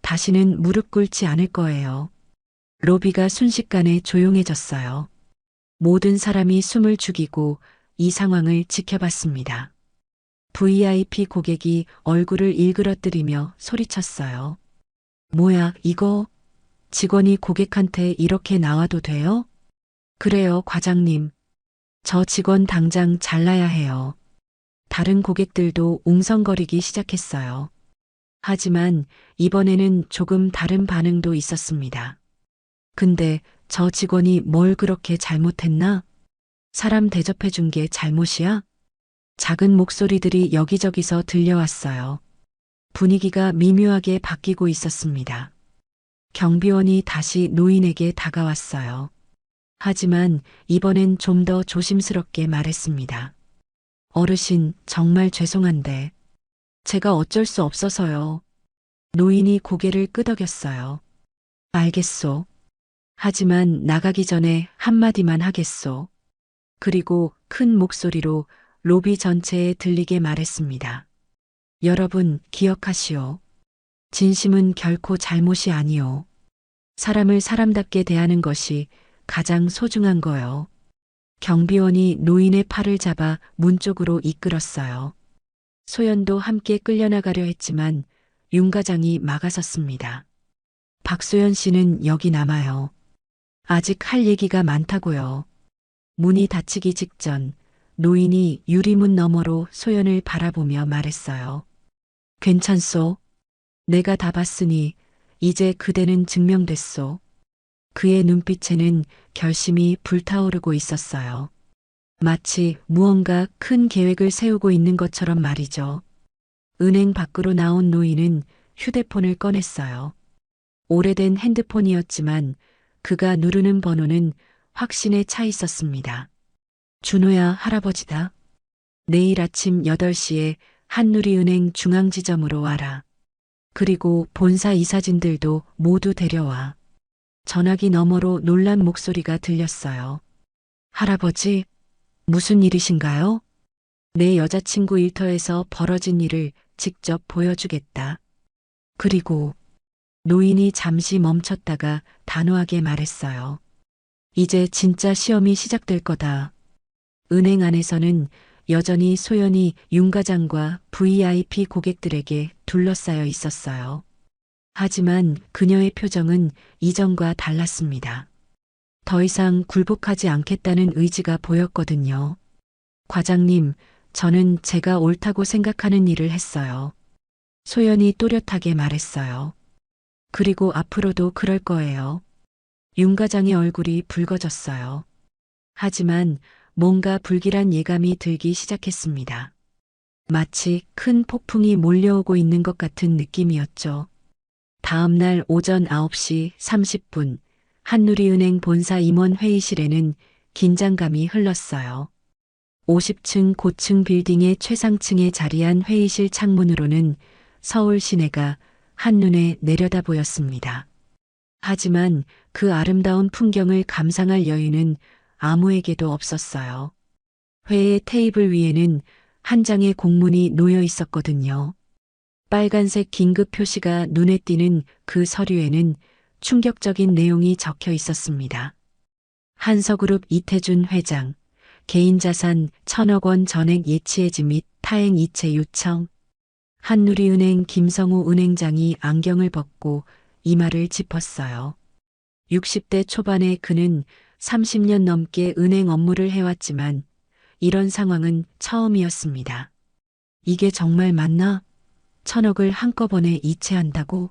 다시는 무릎 꿇지 않을 거예요. 로비가 순식간에 조용해졌어요. 모든 사람이 숨을 죽이고 이 상황을 지켜봤습니다. VIP 고객이 얼굴을 일그러뜨리며 소리쳤어요. 뭐야, 이거? 직원이 고객한테 이렇게 나와도 돼요? 그래요, 과장님. 저 직원 당장 잘라야 해요. 다른 고객들도 웅성거리기 시작했어요. 하지만 이번에는 조금 다른 반응도 있었습니다. 근데 저 직원이 뭘 그렇게 잘못했나? 사람 대접해 준 게 잘못이야? 작은 목소리들이 여기저기서 들려왔어요. 분위기가 미묘하게 바뀌고 있었습니다. 경비원이 다시 노인에게 다가왔어요. 하지만 이번엔 좀 더 조심스럽게 말했습니다. 어르신, 정말 죄송한데 제가 어쩔 수 없어서요. 노인이 고개를 끄덕였어요. 알겠소. 하지만 나가기 전에 한마디만 하겠소. 그리고 큰 목소리로 로비 전체에 들리게 말했습니다. 여러분, 기억하시오. 진심은 결코 잘못이 아니오. 사람을 사람답게 대하는 것이 가장 소중한 거요. 경비원이 노인의 팔을 잡아 문 쪽으로 이끌었어요. 소연도 함께 끌려나가려 했지만 윤 과장이 막아섰습니다. 박소연 씨는 여기 남아요. 아직 할 얘기가 많다고요. 문이 닫히기 직전 노인이 유리문 너머로 소연을 바라보며 말했어요. 괜찮소? 내가 다 봤으니 이제 그대는 증명됐소. 그의 눈빛에는 결심이 불타오르고 있었어요. 마치 무언가 큰 계획을 세우고 있는 것처럼 말이죠. 은행 밖으로 나온 노인은 휴대폰을 꺼냈어요. 오래된 핸드폰이었지만 그가 누르는 번호는 확신에 차 있었습니다. 준호야, 할아버지다. 내일 아침 8시에 한누리은행 중앙지점으로 와라. 그리고 본사 이사진들도 모두 데려와. 전화기 너머로 놀란 목소리가 들렸어요. 할아버지, 무슨 일이신가요? 내 여자친구 일터에서 벌어진 일을 직접 보여주겠다. 그리고 노인이 잠시 멈췄다가 단호하게 말했어요. 이제 진짜 시험이 시작될 거다. 은행 안에서는 여전히 소연이 윤 과장과 VIP 고객들에게 둘러싸여 있었어요. 하지만 그녀의 표정은 이전과 달랐습니다. 더 이상 굴복하지 않겠다는 의지가 보였거든요. 과장님, 저는 제가 옳다고 생각하는 일을 했어요. 소연이 또렷하게 말했어요. 그리고 앞으로도 그럴 거예요. 윤 과장의 얼굴이 붉어졌어요. 하지만 뭔가 불길한 예감이 들기 시작했습니다. 마치 큰 폭풍이 몰려오고 있는 것 같은 느낌이었죠. 다음 날 오전 9시 30분 한누리은행 본사 임원 회의실에는 긴장감이 흘렀어요. 50층 고층 빌딩의 최상층에 자리한 회의실 창문으로는 서울 시내가 한눈에 내려다 보였습니다. 하지만 그 아름다운 풍경을 감상할 여유는 아무에게도 없었어요. 회의 테이블 위에는 한 장의 공문이 놓여 있었거든요. 빨간색 긴급 표시가 눈에 띄는 그 서류에는 충격적인 내용이 적혀 있었습니다. 한서그룹 이태준 회장, 개인자산 1,000억 원 전액 예치해지 및 타행 이체 요청. 한누리은행 김성우 은행장이 안경을 벗고 이마를 짚었어요. 60대 초반의 그는 30년 넘게 은행 업무를 해왔지만 이런 상황은 처음이었습니다. 이게 정말 맞나? 1,000억을 한꺼번에 이체한다고?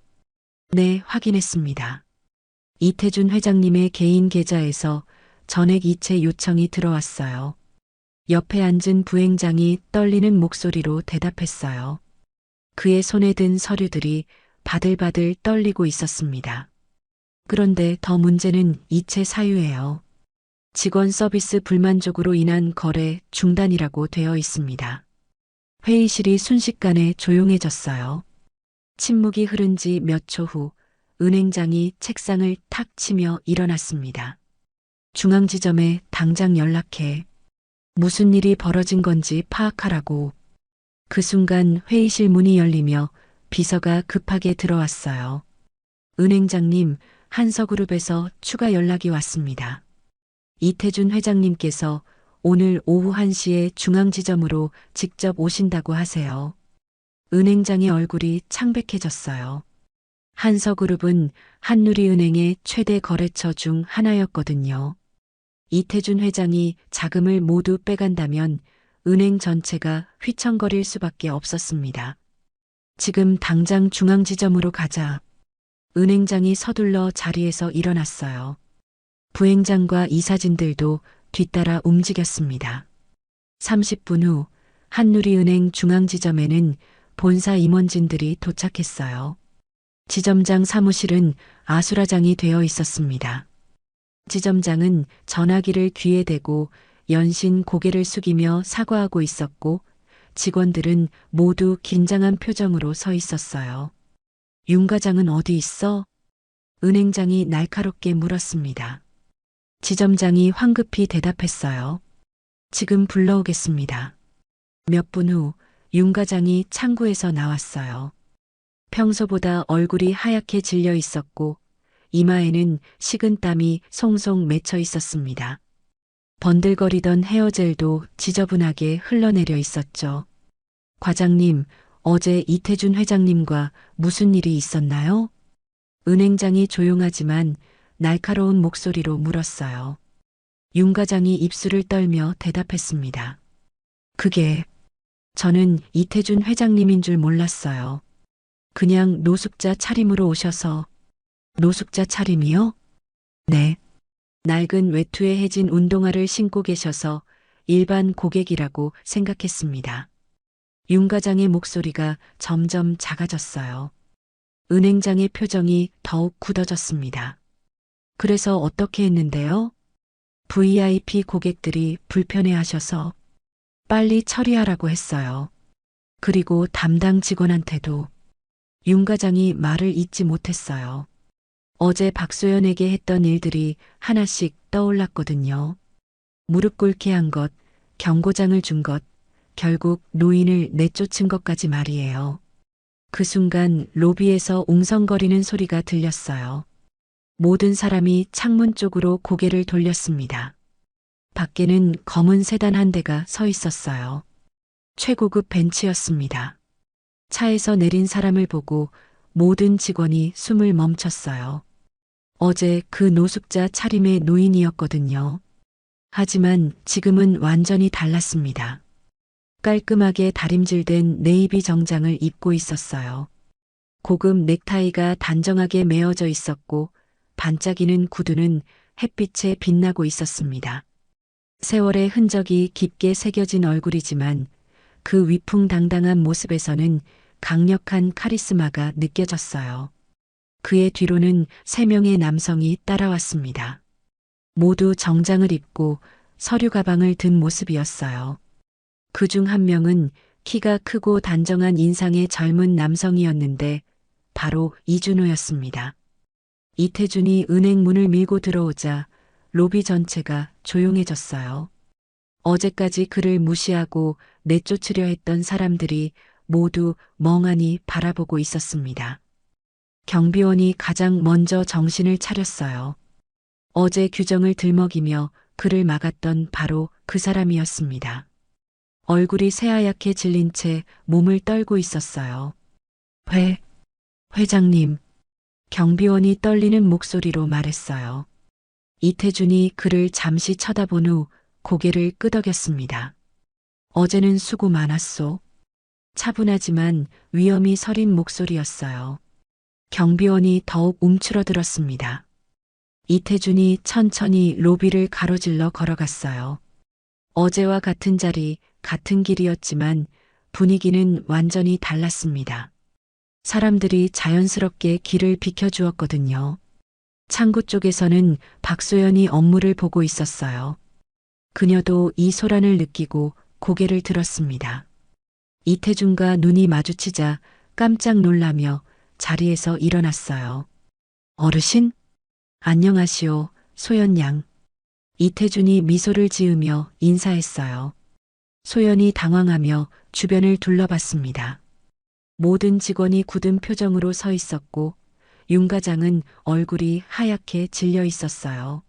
네, 확인했습니다. 이태준 회장님의 개인 계좌에서 전액 이체 요청이 들어왔어요. 옆에 앉은 부행장이 떨리는 목소리로 대답했어요. 그의 손에 든 서류들이 바들바들 떨리고 있었습니다. 그런데 더 문제는 이체 사유예요. 직원 서비스 불만족으로 인한 거래 중단이라고 되어 있습니다. 회의실이 순식간에 조용해졌어요. 침묵이 흐른 지 몇 초 후 은행장이 책상을 탁 치며 일어났습니다. 중앙지점에 당장 연락해. 무슨 일이 벌어진 건지 파악하라고. 그 순간 회의실 문이 열리며 비서가 급하게 들어왔어요. 은행장님, 한서그룹에서 추가 연락이 왔습니다. 이태준 회장님께서 오늘 오후 1시에 중앙지점으로 직접 오신다고 하세요. 은행장의 얼굴이 창백해졌어요. 한서그룹은 한누리은행의 최대 거래처 중 하나였거든요. 이태준 회장이 자금을 모두 빼간다면 은행 전체가 휘청거릴 수밖에 없었습니다. 지금 당장 중앙지점으로 가자. 은행장이 서둘러 자리에서 일어났어요. 부행장과 이사진들도 뒤따라 움직였습니다. 30분 후 한누리은행 중앙지점에는 본사 임원진들이 도착했어요. 지점장 사무실은 아수라장이 되어 있었습니다. 지점장은 전화기를 귀에 대고 연신 고개를 숙이며 사과하고 있었고 직원들은 모두 긴장한 표정으로 서 있었어요. 윤 과장은 어디 있어? 은행장이 날카롭게 물었습니다. 지점장이 황급히 대답했어요. 지금 불러오겠습니다. 몇 분 후 윤 과장이 창구에서 나왔어요. 평소보다 얼굴이 하얗게 질려 있었고 이마에는 식은땀이 송송 맺혀 있었습니다. 번들거리던 헤어젤도 지저분하게 흘러내려 있었죠. 과장님, 어제 이태준 회장님과 무슨 일이 있었나요? 은행장이 조용하지만 날카로운 목소리로 물었어요. 윤 과장이 입술을 떨며 대답했습니다. 그게 저는 이태준 회장님인 줄 몰랐어요. 그냥 노숙자 차림으로 오셔서. 노숙자 차림이요? 네. 낡은 외투에 해진 운동화를 신고 계셔서 일반 고객이라고 생각했습니다. 윤 과장의 목소리가 점점 작아졌어요. 은행장의 표정이 더욱 굳어졌습니다. 그래서 어떻게 했는데요? VIP 고객들이 불편해하셔서 빨리 처리하라고 했어요. 그리고 담당 직원한테도. 윤 과장이 말을 잇지 못했어요. 어제 박소연에게 했던 일들이 하나씩 떠올랐거든요. 무릎 꿇게 한 것, 경고장을 준 것, 결국 노인을 내쫓은 것까지 말이에요. 그 순간 로비에서 웅성거리는 소리가 들렸어요. 모든 사람이 창문 쪽으로 고개를 돌렸습니다. 밖에는 검은 세단 한 대가 서 있었어요. 최고급 벤츠였습니다. 차에서 내린 사람을 보고 모든 직원이 숨을 멈췄어요. 어제 그 노숙자 차림의 노인이었거든요. 하지만 지금은 완전히 달랐습니다. 깔끔하게 다림질된 네이비 정장을 입고 있었어요. 고급 넥타이가 단정하게 메어져 있었고 반짝이는 구두는 햇빛에 빛나고 있었습니다. 세월의 흔적이 깊게 새겨진 얼굴이지만 그 위풍당당한 모습에서는 강력한 카리스마가 느껴졌어요. 그의 뒤로는 3명의 남성이 따라왔습니다. 모두 정장을 입고 서류 가방을 든 모습이었어요. 그중 한 명은 키가 크고 단정한 인상의 젊은 남성이었는데 바로 이준호였습니다. 이태준이 은행 문을 밀고 들어오자 로비 전체가 조용해졌어요. 어제까지 그를 무시하고 내쫓으려 했던 사람들이 모두 멍하니 바라보고 있었습니다. 경비원이 가장 먼저 정신을 차렸어요. 어제 규정을 들먹이며 그를 막았던 바로 그 사람이었습니다. 얼굴이 새하얗게 질린 채 몸을 떨고 있었어요. 회장님. 경비원이 떨리는 목소리로 말했어요. 이태준이 그를 잠시 쳐다본 후 고개를 끄덕였습니다. 어제는 수고 많았소. 차분하지만 위험이 서린 목소리였어요. 경비원이 더욱 움츠러들었습니다. 이태준이 천천히 로비를 가로질러 걸어갔어요. 어제와 같은 자리, 같은 길이었지만 분위기는 완전히 달랐습니다. 사람들이 자연스럽게 길을 비켜주었거든요. 창구 쪽에서는 박소연이 업무를 보고 있었어요. 그녀도 이 소란을 느끼고 고개를 들었습니다. 이태준과 눈이 마주치자 깜짝 놀라며 자리에서 일어났어요. 어르신? 안녕하시오, 소연 양. 이태준이 미소를 지으며 인사했어요. 소연이 당황하며 주변을 둘러봤습니다. 모든 직원이 굳은 표정으로 서 있었고 윤 과장은 얼굴이 하얗게 질려 있었어요.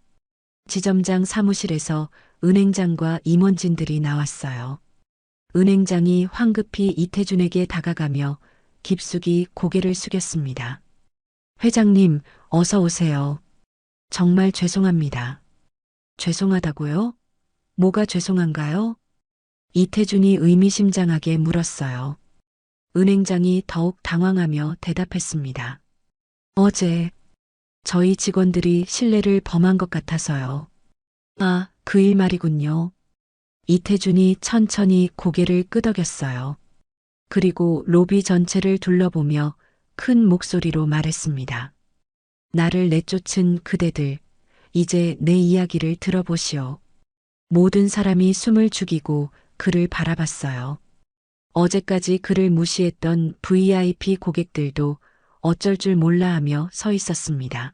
지점장 사무실에서 은행장과 임원진들이 나왔어요. 은행장이 황급히 이태준에게 다가가며 깊숙이 고개를 숙였습니다. 회장님, 어서 오세요. 정말 죄송합니다. 죄송하다고요? 뭐가 죄송한가요? 이태준이 의미심장하게 물었어요. 은행장이 더욱 당황하며 대답했습니다. 어제 저희 직원들이 실례를 범한 것 같아서요. 아, 그 일 말이군요. 이태준이 천천히 고개를 끄덕였어요. 그리고 로비 전체를 둘러보며 큰 목소리로 말했습니다. 나를 내쫓은 그대들, 이제 내 이야기를 들어보시오. 모든 사람이 숨을 죽이고 그를 바라봤어요. 어제까지 그를 무시했던 VIP 고객들도 어쩔 줄 몰라 하며 서 있었습니다.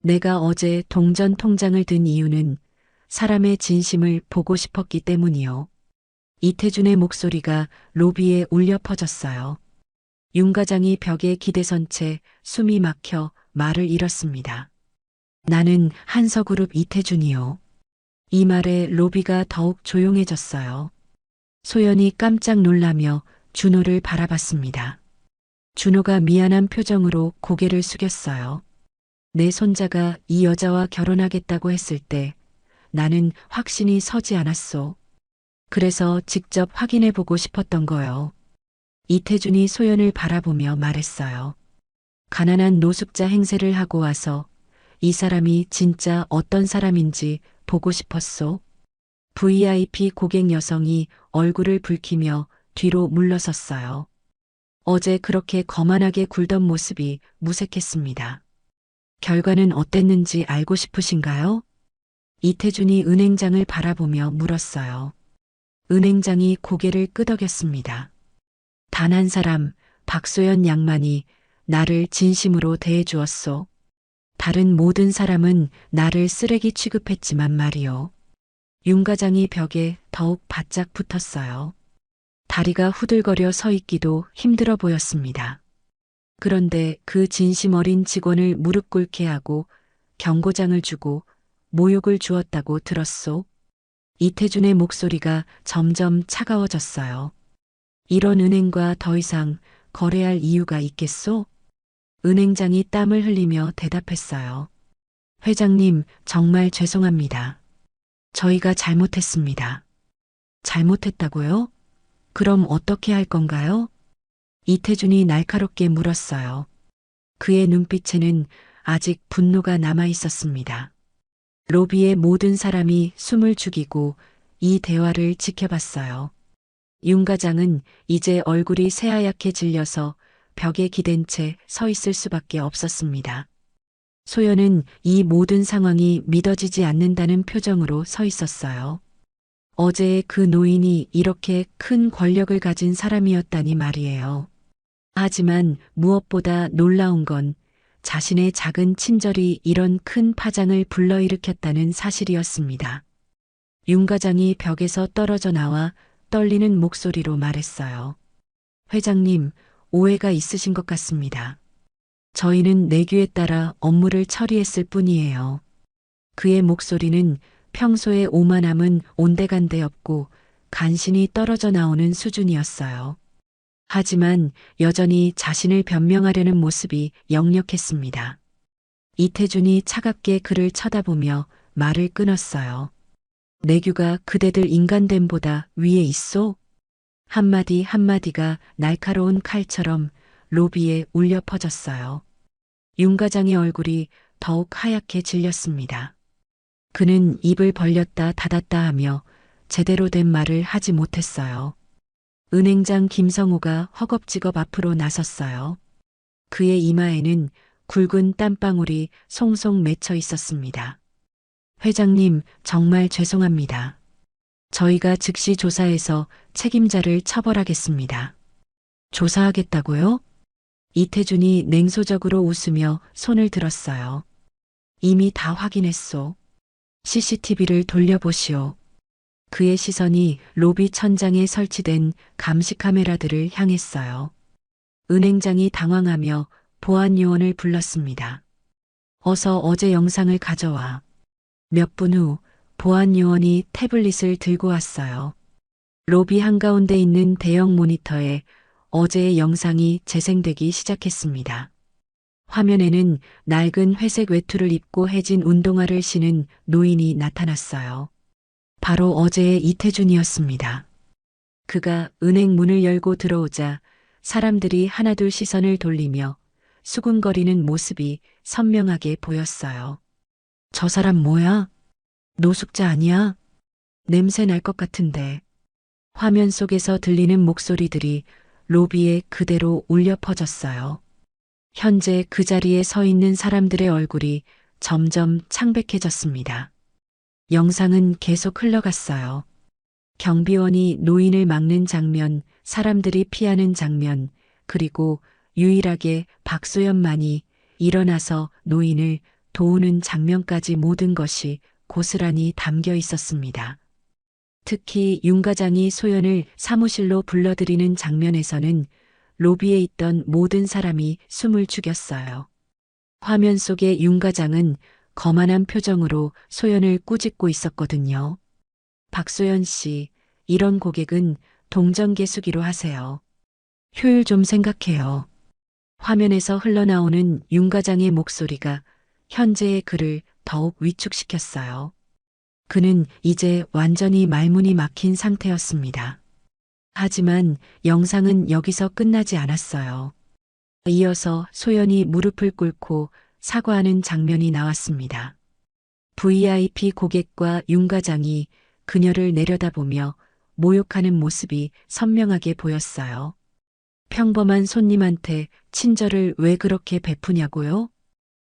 내가 어제 동전 통장을 든 이유는 사람의 진심을 보고 싶었기 때문이요. 이태준의 목소리가 로비에 울려 퍼졌어요. 윤 과장이 벽에 기대선 채 숨이 막혀 말을 잃었습니다. 나는 한서그룹 이태준이요. 이 말에 로비가 더욱 조용해졌어요. 소연이 깜짝 놀라며 준호를 바라봤습니다. 준호가 미안한 표정으로 고개를 숙였어요. 내 손자가 이 여자와 결혼하겠다고 했을 때 나는 확신이 서지 않았소. 그래서 직접 확인해 보고 싶었던 거요. 이태준이 소연을 바라보며 말했어요. 가난한 노숙자 행세를 하고 와서 이 사람이 진짜 어떤 사람인지 보고 싶었소. VIP 고객 여성이 얼굴을 붉히며 뒤로 물러섰어요. 어제 그렇게 거만하게 굴던 모습이 무색했습니다. 결과는 어땠는지 알고 싶으신가요? 이태준이 은행장을 바라보며 물었어요. 은행장이 고개를 끄덕였습니다. 단 한 사람, 박소연 양만이 나를 진심으로 대해주었소. 다른 모든 사람은 나를 쓰레기 취급했지만 말이요. 윤 과장이 벽에 더욱 바짝 붙었어요. 다리가 후들거려 서 있기도 힘들어 보였습니다. 그런데 그 진심 어린 직원을 무릎 꿇게 하고 경고장을 주고 모욕을 주었다고 들었소. 이태준의 목소리가 점점 차가워졌어요. 이런 은행과 더 이상 거래할 이유가 있겠소? 은행장이 땀을 흘리며 대답했어요. 회장님, 정말 죄송합니다. 저희가 잘못했습니다. 잘못했다고요? 그럼 어떻게 할 건가요? 이태준이 날카롭게 물었어요. 그의 눈빛에는 아직 분노가 남아 있었습니다. 로비의 모든 사람이 숨을 죽이고 이 대화를 지켜봤어요. 윤 과장은 이제 얼굴이 새하얗게 질려서 벽에 기댄 채 서 있을 수밖에 없었습니다. 소연은 이 모든 상황이 믿어지지 않는다는 표정으로 서 있었어요. 어제의 그 노인이 이렇게 큰 권력을 가진 사람이었다니 말이에요. 하지만 무엇보다 놀라운 건 자신의 작은 친절이 이런 큰 파장을 불러일으켰다는 사실이었습니다. 윤 과장이 벽에서 떨어져 나와 떨리는 목소리로 말했어요. 회장님, 오해가 있으신 것 같습니다. 저희는 내규에 따라 업무를 처리했을 뿐이에요. 그의 목소리는 평소의 오만함은 온데간데 없고 간신히 떨어져 나오는 수준이었어요. 하지만 여전히 자신을 변명하려는 모습이 역력했습니다. 이태준이 차갑게 그를 쳐다보며 말을 끊었어요. 내규가 그대들 인간됨보다 위에 있소? 한마디 한마디가 날카로운 칼처럼 로비에 울려 퍼졌어요. 윤 과장의 얼굴이 더욱 하얗게 질렸습니다. 그는 입을 벌렸다 닫았다 하며 제대로 된 말을 하지 못했어요. 은행장 김성호가 허겁지겁 앞으로 나섰어요. 그의 이마에는 굵은 땀방울이 송송 맺혀 있었습니다. 회장님, 정말 죄송합니다. 저희가 즉시 조사해서 책임자를 처벌하겠습니다. 조사하겠다고요? 이태준이 냉소적으로 웃으며 손을 들었어요. 이미 다 확인했소. CCTV를 돌려보시오. 그의 시선이 로비 천장에 설치된 감시 카메라들을 향했어요. 은행장이 당황하며 보안 요원을 불렀습니다. 어서 어제 영상을 가져와. 몇 분 후 보안 요원이 태블릿을 들고 왔어요. 로비 한가운데 있는 대형 모니터에 어제의 영상이 재생되기 시작했습니다. 화면에는 낡은 회색 외투를 입고 해진 운동화를 신은 노인이 나타났어요. 바로 어제의 이태준이었습니다. 그가 은행 문을 열고 들어오자 사람들이 하나둘 시선을 돌리며 수군거리는 모습이 선명하게 보였어요. 저 사람 뭐야? 노숙자 아니야? 냄새 날 것 같은데. 화면 속에서 들리는 목소리들이 로비에 그대로 울려 퍼졌어요. 현재 그 자리에 서 있는 사람들의 얼굴이 점점 창백해졌습니다. 영상은 계속 흘러갔어요. 경비원이 노인을 막는 장면, 사람들이 피하는 장면, 그리고 유일하게 박소연만이 일어나서 노인을 도우는 장면까지 모든 것이 고스란히 담겨 있었습니다. 특히 윤 과장이 소연을 사무실로 불러들이는 장면에서는 로비에 있던 모든 사람이 숨을 죽였어요. 화면 속의 윤 과장은 거만한 표정으로 소연을 꾸짖고 있었거든요. 박소연 씨, 이런 고객은 동정계수기로 하세요. 효율 좀 생각해요. 화면에서 흘러나오는 윤 과장의 목소리가 현재의 그를 더욱 위축시켰어요. 그는 이제 완전히 말문이 막힌 상태였습니다. 하지만 영상은 여기서 끝나지 않았어요. 이어서 소연이 무릎을 꿇고 사과하는 장면이 나왔습니다. VIP 고객과 윤 과장이 그녀를 내려다보며 모욕하는 모습이 선명하게 보였어요. 평범한 손님한테 친절을 왜 그렇게 베푸냐고요?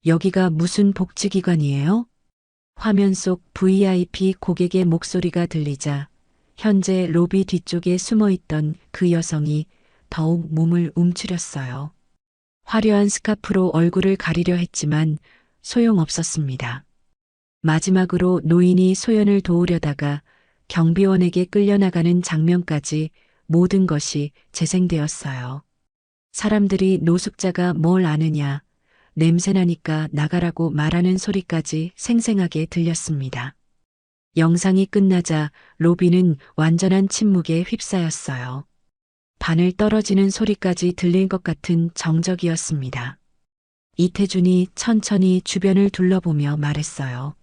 여기가 무슨 복지기관이에요? 화면 속 VIP 고객의 목소리가 들리자 현재 로비 뒤쪽에 숨어있던 그 여성이 더욱 몸을 움츠렸어요. 화려한 스카프로 얼굴을 가리려 했지만 소용없었습니다. 마지막으로 노인이 소연을 도우려다가 경비원에게 끌려나가는 장면까지 모든 것이 재생되었어요. 사람들이 노숙자가 뭘 아느냐, 냄새나니까 나가라고 말하는 소리까지 생생하게 들렸습니다. 영상이 끝나자 로비는 완전한 침묵에 휩싸였어요. 바늘 떨어지는 소리까지 들릴 것 같은 정적이었습니다. 이태준이 천천히 주변을 둘러보며 말했어요.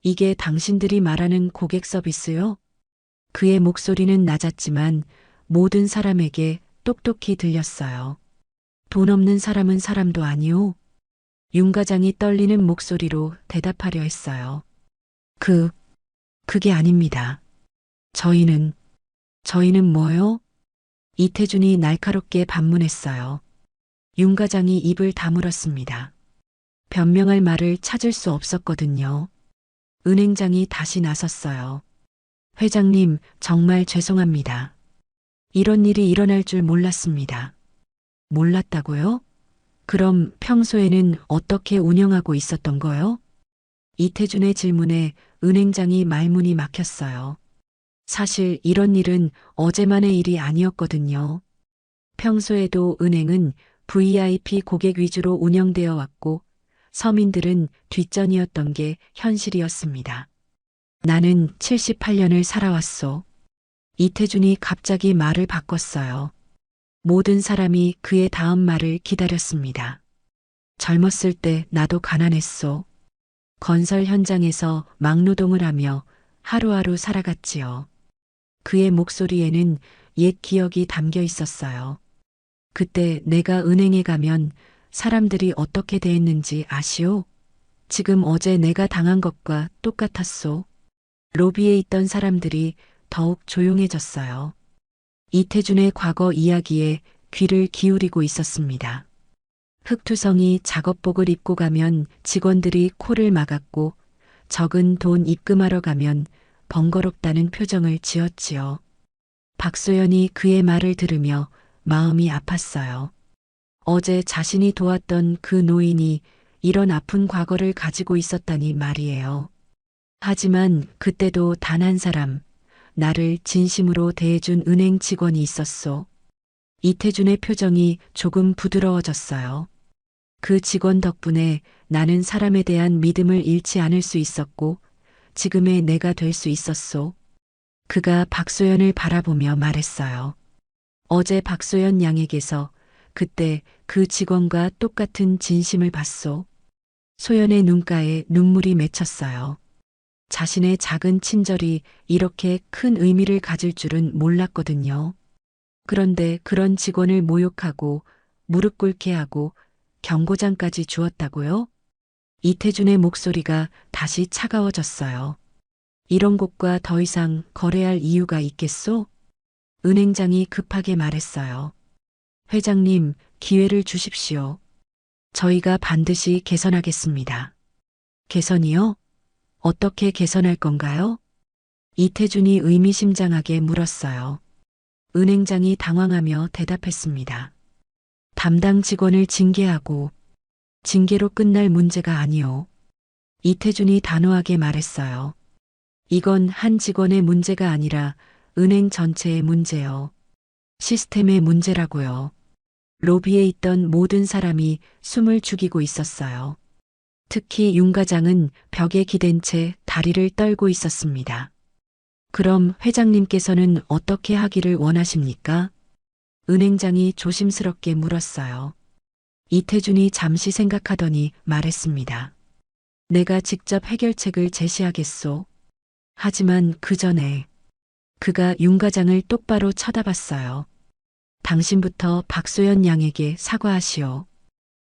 이게 당신들이 말하는 고객 서비스요? 그의 목소리는 낮았지만 모든 사람에게 똑똑히 들렸어요. 돈 없는 사람은 사람도 아니오? 윤 과장이 떨리는 목소리로 대답하려 했어요. 그게 아닙니다. 저희는 뭐요? 이태준이 날카롭게 반문했어요. 윤 과장이 입을 다물었습니다. 변명할 말을 찾을 수 없었거든요. 은행장이 다시 나섰어요. 회장님, 정말 죄송합니다. 이런 일이 일어날 줄 몰랐습니다. 몰랐다고요? 그럼 평소에는 어떻게 운영하고 있었던 거요? 이태준의 질문에 은행장이 말문이 막혔어요. 사실 이런 일은 어제만의 일이 아니었거든요. 평소에도 은행은 VIP 고객 위주로 운영되어 왔고 서민들은 뒷전이었던 게 현실이었습니다. 나는 78년을 살아왔소. 이태준이 갑자기 말을 바꿨어요. 모든 사람이 그의 다음 말을 기다렸습니다. 젊었을 때 나도 가난했소. 건설 현장에서 막노동을 하며 하루하루 살아갔지요. 그의 목소리에는 옛 기억이 담겨 있었어요. 그때 내가 은행에 가면 사람들이 어떻게 대했는지 아시오? 지금 어제 내가 당한 것과 똑같았소. 로비에 있던 사람들이 더욱 조용해졌어요. 이태준의 과거 이야기에 귀를 기울이고 있었습니다. 흑투성이 작업복을 입고 가면 직원들이 코를 막았고 적은 돈 입금하러 가면 번거롭다는 표정을 지었지요. 박소연이 그의 말을 들으며 마음이 아팠어요. 어제 자신이 도왔던 그 노인이 이런 아픈 과거를 가지고 있었다니 말이에요. 하지만 그때도 단 한 사람, 나를 진심으로 대해준 은행 직원이 있었소. 이태준의 표정이 조금 부드러워졌어요. 그 직원 덕분에 나는 사람에 대한 믿음을 잃지 않을 수 있었고 지금의 내가 될 수 있었소. 그가 박소연을 바라보며 말했어요. 어제 박소연 양에게서 그때 그 직원과 똑같은 진심을 봤소. 소연의 눈가에 눈물이 맺혔어요. 자신의 작은 친절이 이렇게 큰 의미를 가질 줄은 몰랐거든요. 그런데 그런 직원을 모욕하고 무릎 꿇게 하고 경고장까지 주었다고요? 이태준의 목소리가 다시 차가워졌어요. 이런 곳과 더 이상 거래할 이유가 있겠소? 은행장이 급하게 말했어요. 회장님, 기회를 주십시오. 저희가 반드시 개선하겠습니다. 개선이요? 어떻게 개선할 건가요? 이태준이 의미심장하게 물었어요. 은행장이 당황하며 대답했습니다. 담당 직원을 징계하고 징계로 끝날 문제가 아니오. 이태준이 단호하게 말했어요. 이건 한 직원의 문제가 아니라 은행 전체의 문제요. 시스템의 문제라고요. 로비에 있던 모든 사람이 숨을 죽이고 있었어요. 특히 윤 과장은 벽에 기댄 채 다리를 떨고 있었습니다. 그럼 회장님께서는 어떻게 하기를 원하십니까? 은행장이 조심스럽게 물었어요. 이태준이 잠시 생각하더니 말했습니다. 내가 직접 해결책을 제시하겠소. 하지만 그 전에 그가 윤 과장을 똑바로 쳐다봤어요. 당신부터 박소연 양에게 사과하시오.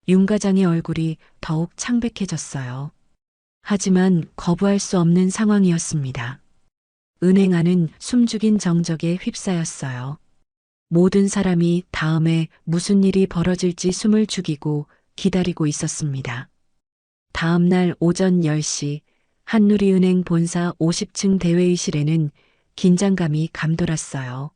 윤 과장의 얼굴이 더욱 창백해졌어요. 하지만 거부할 수 없는 상황이었습니다. 은행 안은 숨죽인 정적에 휩싸였어요. 모든 사람이 다음에 무슨 일이 벌어질지 숨을 죽이고 기다리고 있었습니다. 다음 날 오전 10시 한누리은행 본사 50층 대회의실에는 긴장감이 감돌았어요.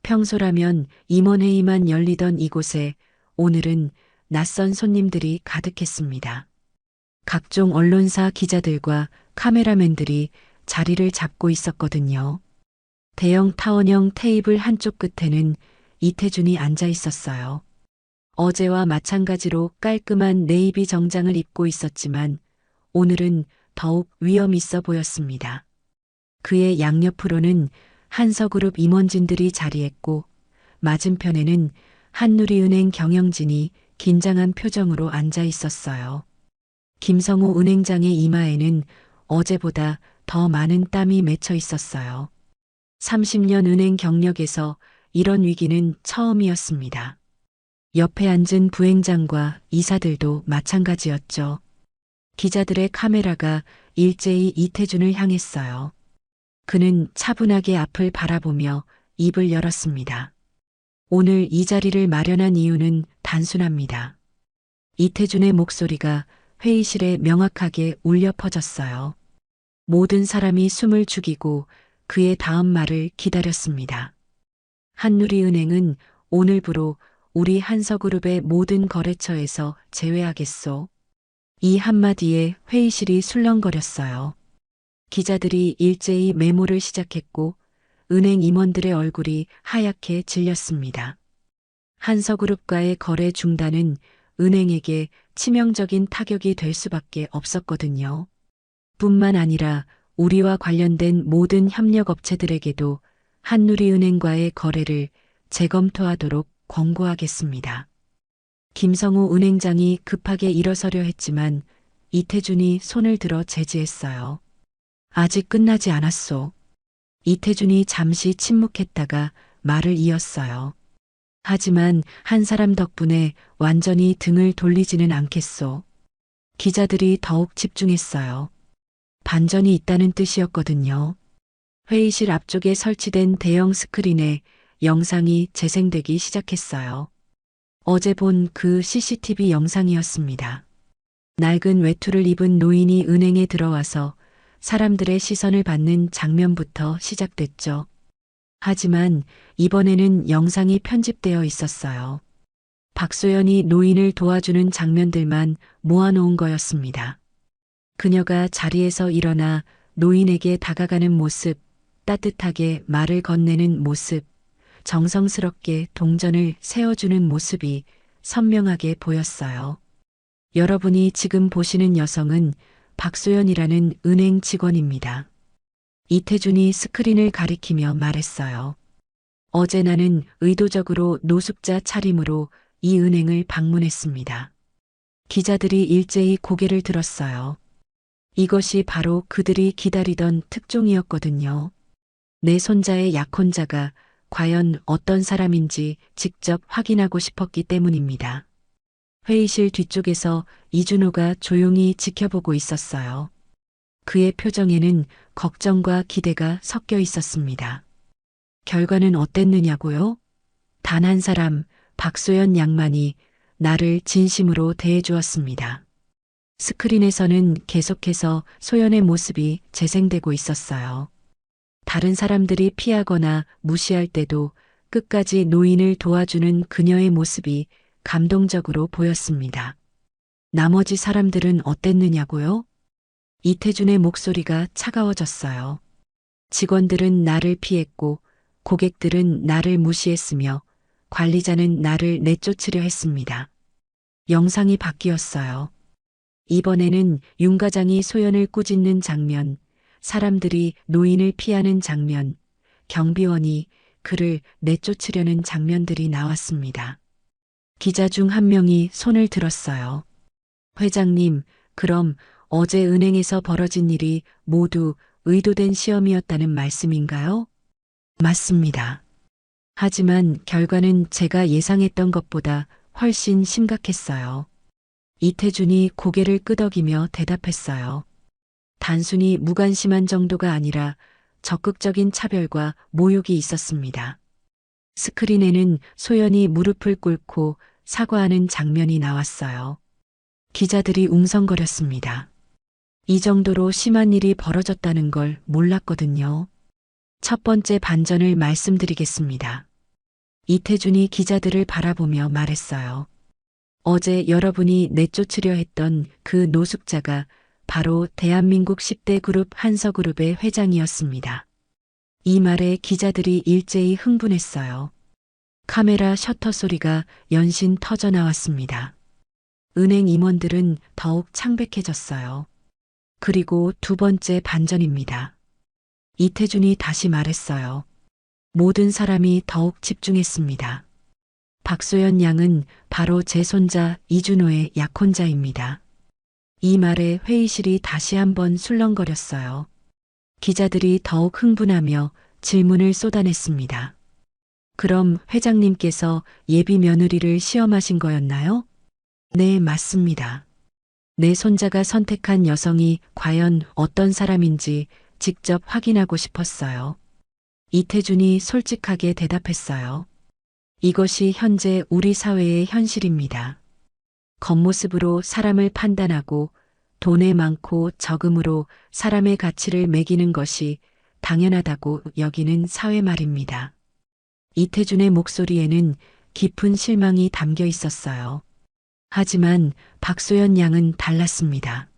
평소라면 임원회의만 열리던 이곳에 오늘은 낯선 손님들이 가득했습니다. 각종 언론사 기자들과 카메라맨들이 자리를 잡고 있었거든요. 대형 타원형 테이블 한쪽 끝에는 이태준이 앉아 있었어요. 어제와 마찬가지로 깔끔한 네이비 정장을 입고 있었지만 오늘은 더욱 위험 있어 보였습니다. 그의 양옆으로는 한서그룹 임원진들이 자리했고 맞은편에는 한누리은행 경영진이 긴장한 표정으로 앉아 있었어요. 김성호 은행장의 이마에는 어제보다 더 많은 땀이 맺혀 있었어요. 30년 은행 경력에서 이런 위기는 처음이었습니다. 옆에 앉은 부행장과 이사들도 마찬가지였죠. 기자들의 카메라가 일제히 이태준을 향했어요. 그는 차분하게 앞을 바라보며 입을 열었습니다. 오늘 이 자리를 마련한 이유는 단순합니다. 이태준의 목소리가 회의실에 명확하게 울려 퍼졌어요. 모든 사람이 숨을 죽이고 그의 다음 말을 기다렸습니다. 한누리은행은 오늘부로 우리 한서그룹의 모든 거래처에서 제외하겠소. 이 한마디에 회의실이 술렁거렸어요. 기자들이 일제히 메모를 시작했고 은행 임원들의 얼굴이 하얗게 질렸습니다. 한서그룹과의 거래 중단은 은행에게 치명적인 타격이 될 수밖에 없었거든요. 뿐만 아니라 우리와 관련된 모든 협력업체들에게도 한누리은행과의 거래를 재검토하도록 권고하겠습니다. 김성우 은행장이 급하게 일어서려 했지만 이태준이 손을 들어 제지했어요. 아직 끝나지 않았소. 이태준이 잠시 침묵했다가 말을 이었어요. 하지만 한 사람 덕분에 완전히 등을 돌리지는 않겠소. 기자들이 더욱 집중했어요. 반전이 있다는 뜻이었거든요. 회의실 앞쪽에 설치된 대형 스크린에 영상이 재생되기 시작했어요. 어제 본 그 CCTV 영상이었습니다. 낡은 외투를 입은 노인이 은행에 들어와서 사람들의 시선을 받는 장면부터 시작됐죠. 하지만 이번에는 영상이 편집되어 있었어요. 박소연이 노인을 도와주는 장면들만 모아놓은 거였습니다. 그녀가 자리에서 일어나 노인에게 다가가는 모습, 따뜻하게 말을 건네는 모습, 정성스럽게 동전을 세워주는 모습이 선명하게 보였어요. 여러분이 지금 보시는 여성은 박소연이라는 은행 직원입니다. 이태준이 스크린을 가리키며 말했어요. 어제 나는 의도적으로 노숙자 차림으로 이 은행을 방문했습니다. 기자들이 일제히 고개를 들었어요. 이것이 바로 그들이 기다리던 특종이었거든요. 내 손자의 약혼자가 과연 어떤 사람인지 직접 확인하고 싶었기 때문입니다. 회의실 뒤쪽에서 이준호가 조용히 지켜보고 있었어요. 그의 표정에는 걱정과 기대가 섞여 있었습니다. 결과는 어땠느냐고요? 단 한 사람, 박소연 양만이 나를 진심으로 대해주었습니다. 스크린에서는 계속해서 소연의 모습이 재생되고 있었어요. 다른 사람들이 피하거나 무시할 때도 끝까지 노인을 도와주는 그녀의 모습이 감동적으로 보였습니다. 나머지 사람들은 어땠느냐고요? 이태준의 목소리가 차가워졌어요. 직원들은 나를 피했고 고객들은 나를 무시했으며 관리자는 나를 내쫓으려 했습니다. 영상이 바뀌었어요. 이번에는 윤 과장이 소연을 꾸짖는 장면, 사람들이 노인을 피하는 장면, 경비원이 그를 내쫓으려는 장면들이 나왔습니다. 기자 중 한 명이 손을 들었어요. 회장님, 그럼 어제 은행에서 벌어진 일이 모두 의도된 시험이었다는 말씀인가요? 맞습니다. 하지만 결과는 제가 예상했던 것보다 훨씬 심각했어요. 이태준이 고개를 끄덕이며 대답했어요. 단순히 무관심한 정도가 아니라 적극적인 차별과 모욕이 있었습니다. 스크린에는 소연이 무릎을 꿇고 사과하는 장면이 나왔어요. 기자들이 웅성거렸습니다. 이 정도로 심한 일이 벌어졌다는 걸 몰랐거든요. 첫 번째 반전을 말씀드리겠습니다. 이태준이 기자들을 바라보며 말했어요. 어제 여러분이 내쫓으려 했던 그 노숙자가 바로 대한민국 10대 그룹 한서그룹의 회장이었습니다. 이 말에 기자들이 일제히 흥분했어요. 카메라 셔터 소리가 연신 터져 나왔습니다. 은행 임원들은 더욱 창백해졌어요. 그리고 두 번째 반전입니다. 이태준이 다시 말했어요. 모든 사람이 더욱 집중했습니다. 박소연 양은 바로 제 손자 이준호의 약혼자입니다. 이 말에 회의실이 다시 한번 술렁거렸어요. 기자들이 더욱 흥분하며 질문을 쏟아냈습니다. 그럼 회장님께서 예비 며느리를 시험하신 거였나요? 네, 맞습니다. 내 손자가 선택한 여성이 과연 어떤 사람인지 직접 확인하고 싶었어요. 이태준이 솔직하게 대답했어요. 이것이 현재 우리 사회의 현실입니다. 겉모습으로 사람을 판단하고 돈에 많고 적음으로 사람의 가치를 매기는 것이 당연하다고 여기는 사회 말입니다. 이태준의 목소리에는 깊은 실망이 담겨 있었어요. 하지만 박소연 양은 달랐습니다.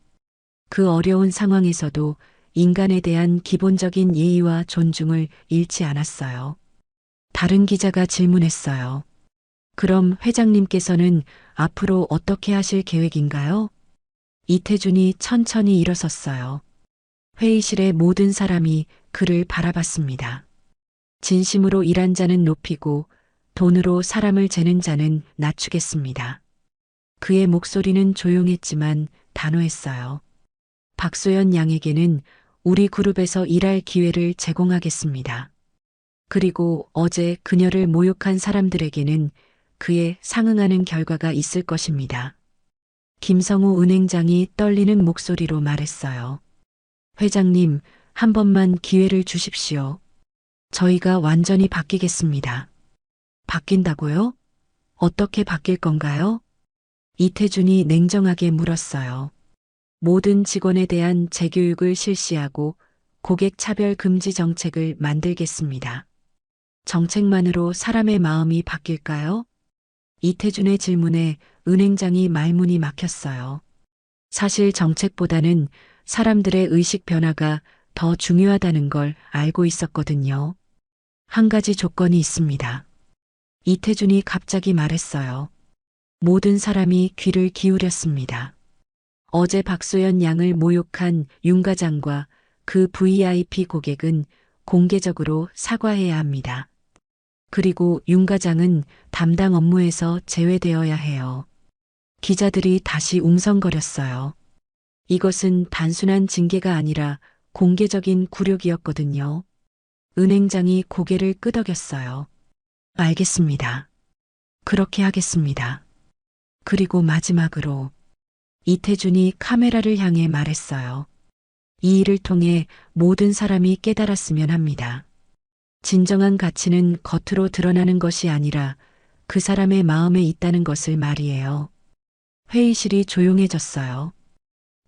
그 어려운 상황에서도 인간에 대한 기본적인 예의와 존중을 잃지 않았어요. 다른 기자가 질문했어요. 그럼 회장님께서는 앞으로 어떻게 하실 계획인가요? 이태준이 천천히 일어섰어요. 회의실의 모든 사람이 그를 바라봤습니다. 진심으로 일한 자는 높이고 돈으로 사람을 재는 자는 낮추겠습니다. 그의 목소리는 조용했지만 단호했어요. 박소연 양에게는 우리 그룹에서 일할 기회를 제공하겠습니다. 그리고 어제 그녀를 모욕한 사람들에게는 그에 상응하는 결과가 있을 것입니다. 김성우 은행장이 떨리는 목소리로 말했어요. 회장님, 한 번만 기회를 주십시오. 저희가 완전히 바뀌겠습니다. 바뀐다고요? 어떻게 바뀔 건가요? 이태준이 냉정하게 물었어요. 모든 직원에 대한 재교육을 실시하고 고객 차별 금지 정책을 만들겠습니다. 정책만으로 사람의 마음이 바뀔까요? 이태준의 질문에 은행장이 말문이 막혔어요. 사실 정책보다는 사람들의 의식 변화가 더 중요하다는 걸 알고 있었거든요. 한 가지 조건이 있습니다. 이태준이 갑자기 말했어요. 모든 사람이 귀를 기울였습니다. 어제 박소연 양을 모욕한 윤 과장과 그 VIP 고객은 공개적으로 사과해야 합니다. 그리고 윤 과장은 담당 업무에서 제외되어야 해요. 기자들이 다시 웅성거렸어요. 이것은 단순한 징계가 아니라 공개적인 굴욕이었거든요. 은행장이 고개를 끄덕였어요. 알겠습니다. 그렇게 하겠습니다. 그리고 마지막으로 이태준이 카메라를 향해 말했어요. 이 일을 통해 모든 사람이 깨달았으면 합니다. 진정한 가치는 겉으로 드러나는 것이 아니라 그 사람의 마음에 있다는 것을 말이에요. 회의실이 조용해졌어요.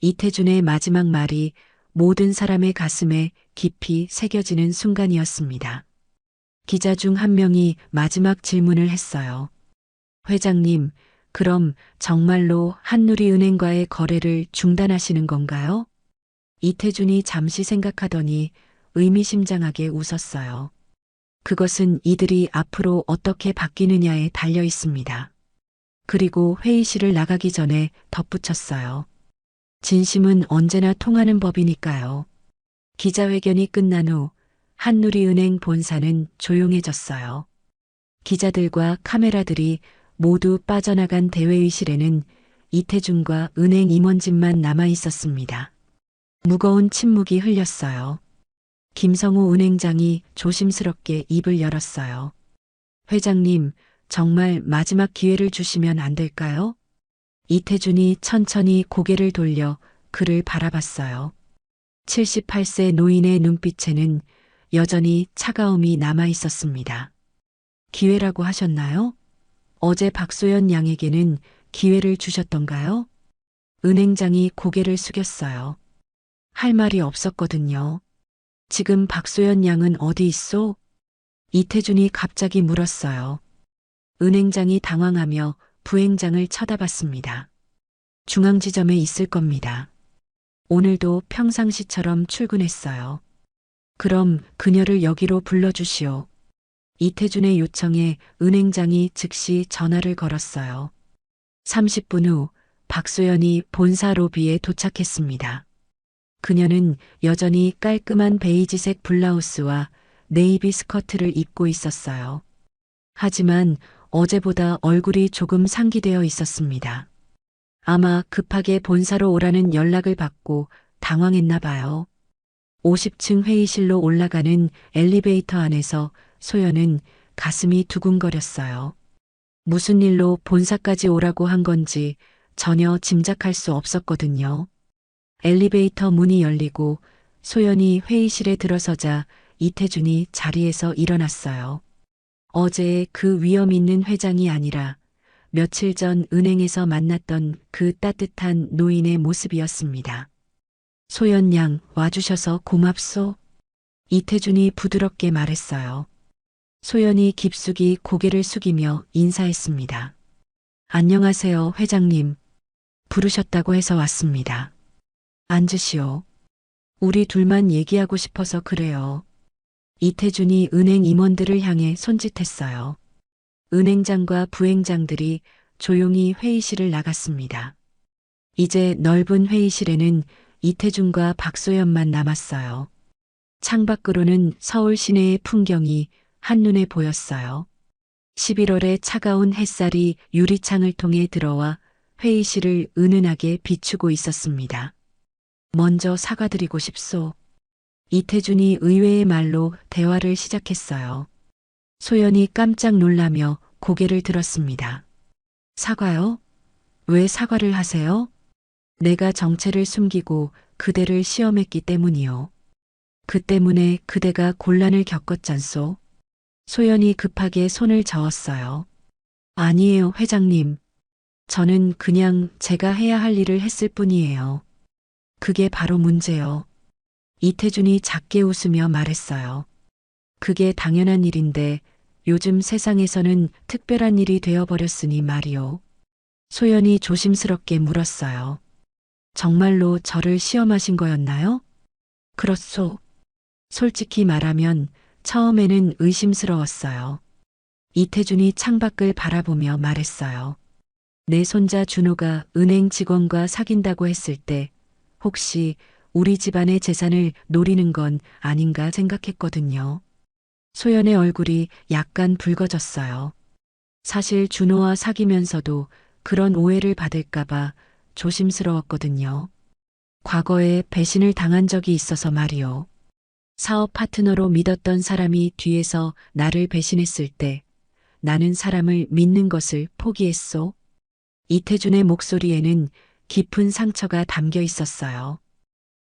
이태준의 마지막 말이 모든 사람의 가슴에 깊이 새겨지는 순간이었습니다. 기자 중 한 명이 마지막 질문을 했어요. 회장님, 그럼 정말로 한누리은행과의 거래를 중단하시는 건가요? 이태준이 잠시 생각하더니 의미심장하게 웃었어요. 그것은 이들이 앞으로 어떻게 바뀌느냐에 달려 있습니다. 그리고 회의실을 나가기 전에 덧붙였어요. 진심은 언제나 통하는 법이니까요. 기자회견이 끝난 후 한누리은행 본사는 조용해졌어요. 기자들과 카메라들이 모두 빠져나간 대회의실에는 이태준과 은행 임원진만 남아 있었습니다. 무거운 침묵이 흘렸어요. 김성우 은행장이 조심스럽게 입을 열었어요. 회장님, 정말 마지막 기회를 주시면 안 될까요? 이태준이 천천히 고개를 돌려 그를 바라봤어요. 78세 노인의 눈빛에는 여전히 차가움이 남아 있었습니다. 기회라고 하셨나요? 어제 박소연 양에게는 기회를 주셨던가요? 은행장이 고개를 숙였어요. 할 말이 없었거든요. 지금 박소연 양은 어디 있소? 이태준이 갑자기 물었어요. 은행장이 당황하며 부행장을 쳐다봤습니다. 중앙지점에 있을 겁니다. 오늘도 평상시처럼 출근했어요. 그럼 그녀를 여기로 불러주시오. 이태준의 요청에 은행장이 즉시 전화를 걸었어요. 30분 후 박소연이 본사 로비에 도착했습니다. 그녀는 여전히 깔끔한 베이지색 블라우스와 네이비 스커트를 입고 있었어요. 하지만 어제보다 얼굴이 조금 상기되어 있었습니다. 아마 급하게 본사로 오라는 연락을 받고 당황했나 봐요. 50층 회의실로 올라가는 엘리베이터 안에서 소연은 가슴이 두근거렸어요. 무슨 일로 본사까지 오라고 한 건지 전혀 짐작할 수 없었거든요. 엘리베이터 문이 열리고 소연이 회의실에 들어서자 이태준이 자리에서 일어났어요. 어제의 그 위험 있는 회장이 아니라 며칠 전 은행에서 만났던 그 따뜻한 노인의 모습이었습니다. 소연 양 와주셔서 고맙소. 이태준이 부드럽게 말했어요. 소연이 깊숙이 고개를 숙이며 인사했습니다. 안녕하세요, 회장님. 부르셨다고 해서 왔습니다. 앉으시오. 우리 둘만 얘기하고 싶어서 그래요. 이태준이 은행 임원들을 향해 손짓했어요. 은행장과 부행장들이 조용히 회의실을 나갔습니다. 이제 넓은 회의실에는 이태준과 박소연만 남았어요. 창밖으로는 서울 시내의 풍경이 한눈에 보였어요. 11월의 차가운 햇살이 유리창을 통해 들어와 회의실을 은은하게 비추고 있었습니다. 먼저 사과드리고 싶소. 이태준이 의외의 말로 대화를 시작했어요. 소연이 깜짝 놀라며 고개를 들었습니다. 사과요? 왜 사과를 하세요? 내가 정체를 숨기고 그대를 시험했기 때문이요. 그 때문에 그대가 곤란을 겪었잖소. 소연이 급하게 손을 저었어요. 아니에요, 회장님. 저는 그냥 제가 해야 할 일을 했을 뿐이에요. 그게 바로 문제요. 이태준이 작게 웃으며 말했어요. 그게 당연한 일인데 요즘 세상에서는 특별한 일이 되어버렸으니 말이요. 소연이 조심스럽게 물었어요. 정말로 저를 시험하신 거였나요? 그렇소. 솔직히 말하면 처음에는 의심스러웠어요. 이태준이 창밖을 바라보며 말했어요. 내 손자 준호가 은행 직원과 사귄다고 했을 때 혹시 우리 집안의 재산을 노리는 건 아닌가 생각했거든요. 소연의 얼굴이 약간 붉어졌어요. 사실 준호와 사귀면서도 그런 오해를 받을까봐 조심스러웠거든요. 과거에 배신을 당한 적이 있어서 말이요. 사업 파트너로 믿었던 사람이 뒤에서 나를 배신했을 때 나는 사람을 믿는 것을 포기했소. 이태준의 목소리에는 깊은 상처가 담겨 있었어요.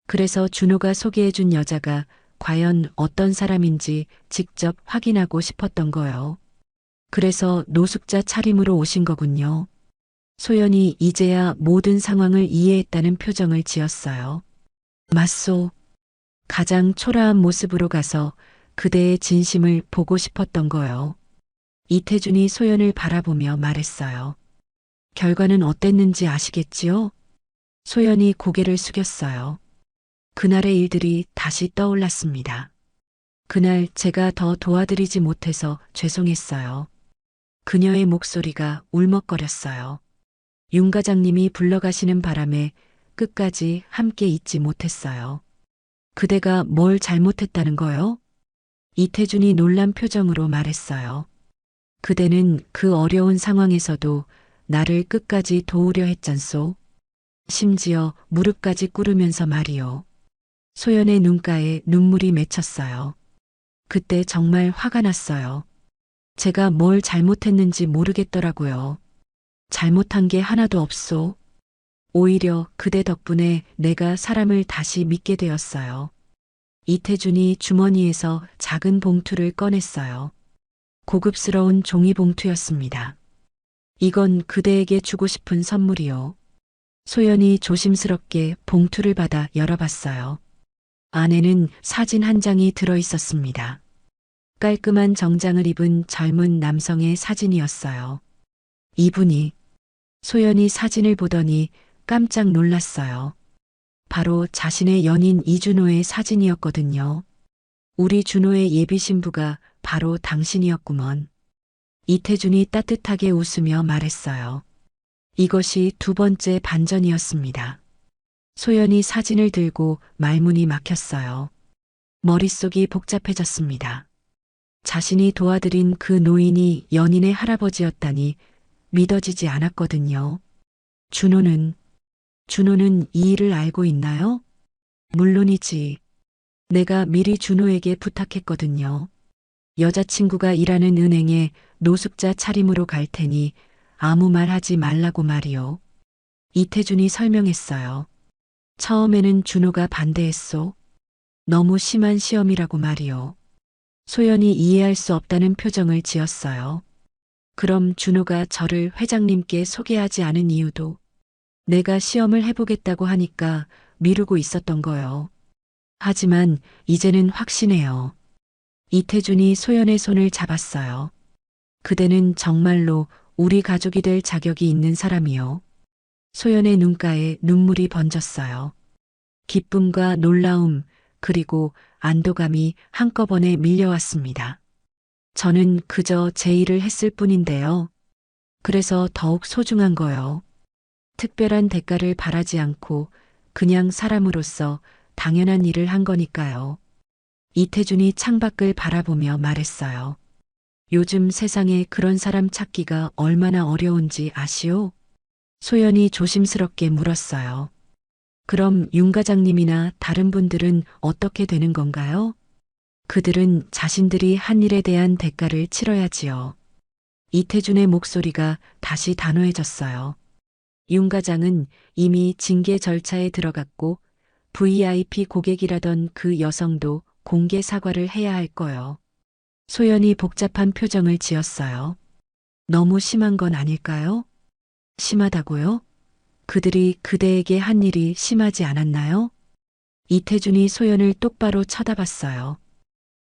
그래서 준호가 소개해준 여자가 과연 어떤 사람인지 직접 확인하고 싶었던 거요. 그래서 노숙자 차림으로 오신 거군요. 소연이 이제야 모든 상황을 이해했다는 표정을 지었어요. 맞소. 가장 초라한 모습으로 가서 그대의 진심을 보고 싶었던 거요. 이태준이 소연을 바라보며 말했어요. 결과는 어땠는지 아시겠지요? 소연이 고개를 숙였어요. 그날의 일들이 다시 떠올랐습니다. 그날 제가 더 도와드리지 못해서 죄송했어요. 그녀의 목소리가 울먹거렸어요. 윤 과장님이 불러가시는 바람에 끝까지 함께 있지 못했어요. 그대가 뭘 잘못했다는 거요? 이태준이 놀란 표정으로 말했어요. 그대는 그 어려운 상황에서도 나를 끝까지 도우려 했잖소. 심지어 무릎까지 꿇으면서 말이요. 소연의 눈가에 눈물이 맺혔어요. 그때 정말 화가 났어요. 제가 뭘 잘못했는지 모르겠더라고요. 잘못한 게 하나도 없소. 오히려 그대 덕분에 내가 사람을 다시 믿게 되었어요. 이태준이 주머니에서 작은 봉투를 꺼냈어요. 고급스러운 종이 봉투였습니다. 이건 그대에게 주고 싶은 선물이요. 소연이 조심스럽게 봉투를 받아 열어봤어요. 안에는 사진 한 장이 들어 있었습니다. 깔끔한 정장을 입은 젊은 남성의 사진이었어요. 이분이 소연이 사진을 보더니 깜짝 놀랐어요. 바로 자신의 연인 이준호의 사진이었거든요. 우리 준호의 예비 신부가 바로 당신이었구먼. 이태준이 따뜻하게 웃으며 말했어요. 이것이 두 번째 반전이었습니다. 소연이 사진을 들고 말문이 막혔어요. 머릿속이 복잡해졌습니다. 자신이 도와드린 그 노인이 연인의 할아버지였다니 믿어지지 않았거든요. 준호는 이 일을 알고 있나요? 물론이지. 내가 미리 준호에게 부탁했거든요. 여자친구가 일하는 은행에 노숙자 차림으로 갈 테니 아무 말 하지 말라고 말이요. 이태준이 설명했어요. 처음에는 준호가 반대했소. 너무 심한 시험이라고 말이요. 소연이 이해할 수 없다는 표정을 지었어요. 그럼 준호가 저를 회장님께 소개하지 않은 이유도 내가 시험을 해보겠다고 하니까 미루고 있었던 거요. 하지만 이제는 확신해요. 이태준이 소연의 손을 잡았어요. 그대는 정말로 우리 가족이 될 자격이 있는 사람이요. 소연의 눈가에 눈물이 번졌어요. 기쁨과 놀라움 그리고 안도감이 한꺼번에 밀려왔습니다. 저는 그저 제 일을 했을 뿐인데요. 그래서 더욱 소중한 거요. 특별한 대가를 바라지 않고 그냥 사람으로서 당연한 일을 한 거니까요. 이태준이 창밖을 바라보며 말했어요. 요즘 세상에 그런 사람 찾기가 얼마나 어려운지 아시오? 소연이 조심스럽게 물었어요. 그럼 윤 과장님이나 다른 분들은 어떻게 되는 건가요? 그들은 자신들이 한 일에 대한 대가를 치러야지요. 이태준의 목소리가 다시 단호해졌어요. 윤 과장은 이미 징계 절차에 들어갔고 VIP 고객이라던 그 여성도 공개 사과를 해야 할 거요. 소연이 복잡한 표정을 지었어요. 너무 심한 건 아닐까요? 심하다고요? 그들이 그대에게 한 일이 심하지 않았나요? 이태준이 소연을 똑바로 쳐다봤어요.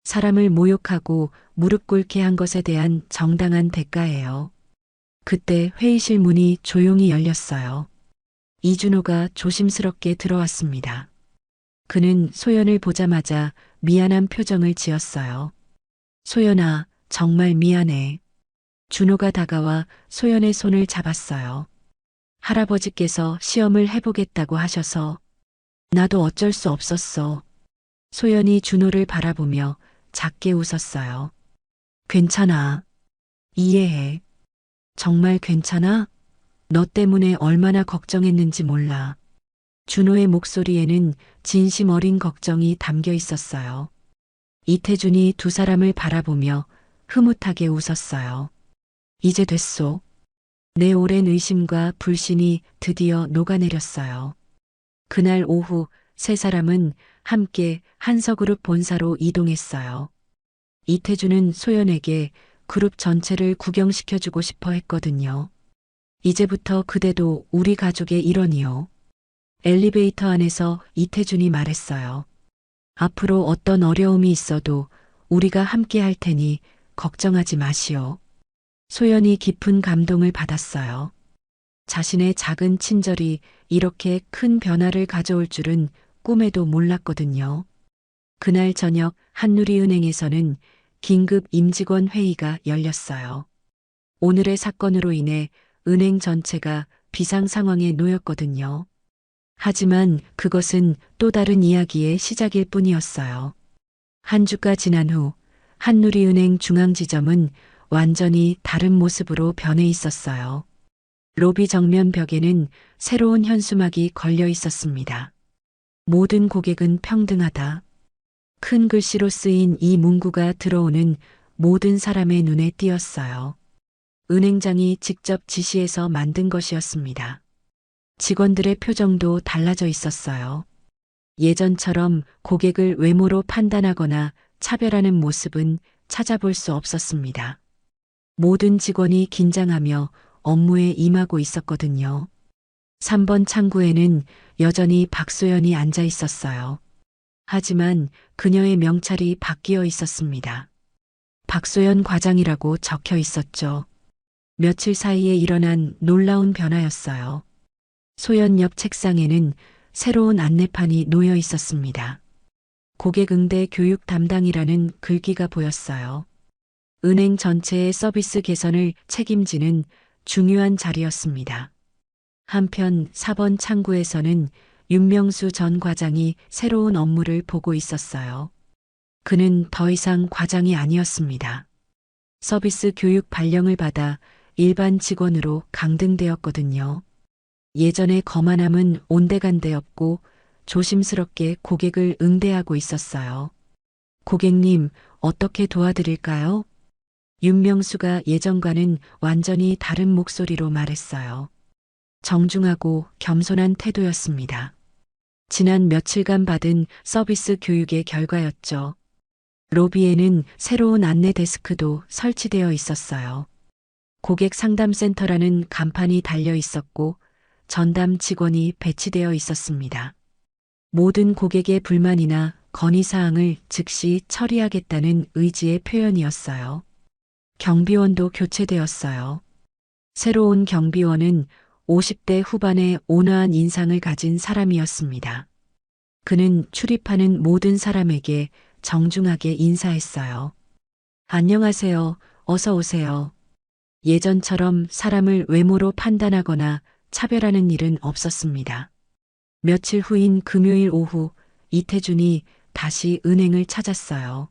사람을 모욕하고 무릎 꿇게 한 것에 대한 정당한 대가예요. 그때 회의실 문이 조용히 열렸어요. 이준호가 조심스럽게 들어왔습니다. 그는 소연을 보자마자 미안한 표정을 지었어요. 소연아, 정말 미안해. 준호가 다가와 소연의 손을 잡았어요. 할아버지께서 시험을 해보겠다고 하셔서 나도 어쩔 수 없었어. 소연이 준호를 바라보며 작게 웃었어요. 괜찮아. 이해해. 정말 괜찮아? 너 때문에 얼마나 걱정했는지 몰라. 준호의 목소리에는 진심 어린 걱정이 담겨 있었어요. 이태준이 두 사람을 바라보며 흐뭇하게 웃었어요. 이제 됐소. 내 오랜 의심과 불신이 드디어 녹아내렸어요. 그날 오후 세 사람은 함께 한서그룹 본사로 이동했어요. 이태준은 소연에게 그룹 전체를 구경시켜주고 싶어 했거든요. 이제부터 그대도 우리 가족의 일원이요. 엘리베이터 안에서 이태준이 말했어요. 앞으로 어떤 어려움이 있어도 우리가 함께 할 테니 걱정하지 마시오. 소연이 깊은 감동을 받았어요. 자신의 작은 친절이 이렇게 큰 변화를 가져올 줄은 꿈에도 몰랐거든요. 그날 저녁 한누리은행에서는 긴급 임직원 회의가 열렸어요. 오늘의 사건으로 인해 은행 전체가 비상 상황에 놓였거든요. 하지만 그것은 또 다른 이야기의 시작일 뿐이었어요. 한 주가 지난 후 한누리은행 중앙지점은 완전히 다른 모습으로 변해 있었어요. 로비 정면 벽에는 새로운 현수막이 걸려 있었습니다. 모든 고객은 평등하다. 큰 글씨로 쓰인 이 문구가 들어오는 모든 사람의 눈에 띄었어요. 은행장이 직접 지시해서 만든 것이었습니다. 직원들의 표정도 달라져 있었어요. 예전처럼 고객을 외모로 판단하거나 차별하는 모습은 찾아볼 수 없었습니다. 모든 직원이 긴장하며 업무에 임하고 있었거든요. 3번 창구에는 여전히 박소연이 앉아 있었어요. 하지만 그녀의 명찰이 바뀌어 있었습니다. 박소연 과장이라고 적혀 있었죠. 며칠 사이에 일어난 놀라운 변화였어요. 소연 옆 책상에는 새로운 안내판이 놓여 있었습니다. 고객 응대 교육 담당이라는 글귀가 보였어요. 은행 전체의 서비스 개선을 책임지는 중요한 자리였습니다. 한편 4번 창구에서는 윤명수 전 과장이 새로운 업무를 보고 있었어요. 그는 더 이상 과장이 아니었습니다. 서비스 교육 발령을 받아 일반 직원으로 강등되었거든요. 예전의 거만함은 온데간데없고 조심스럽게 고객을 응대하고 있었어요. 고객님, 어떻게 도와드릴까요? 윤명수가 예전과는 완전히 다른 목소리로 말했어요. 정중하고 겸손한 태도였습니다. 지난 며칠간 받은 서비스 교육의 결과였죠. 로비에는 새로운 안내 데스크도 설치되어 있었어요. 고객 상담센터라는 간판이 달려 있었고 전담 직원이 배치되어 있었습니다. 모든 고객의 불만이나 건의사항을 즉시 처리하겠다는 의지의 표현이었어요. 경비원도 교체되었어요. 새로운 경비원은 50대 후반의 온화한 인상을 가진 사람이었습니다. 그는 출입하는 모든 사람에게 정중하게 인사했어요. 안녕하세요. 어서 오세요. 예전처럼 사람을 외모로 판단하거나 차별하는 일은 없었습니다. 며칠 후인 금요일 오후 이태준이 다시 은행을 찾았어요.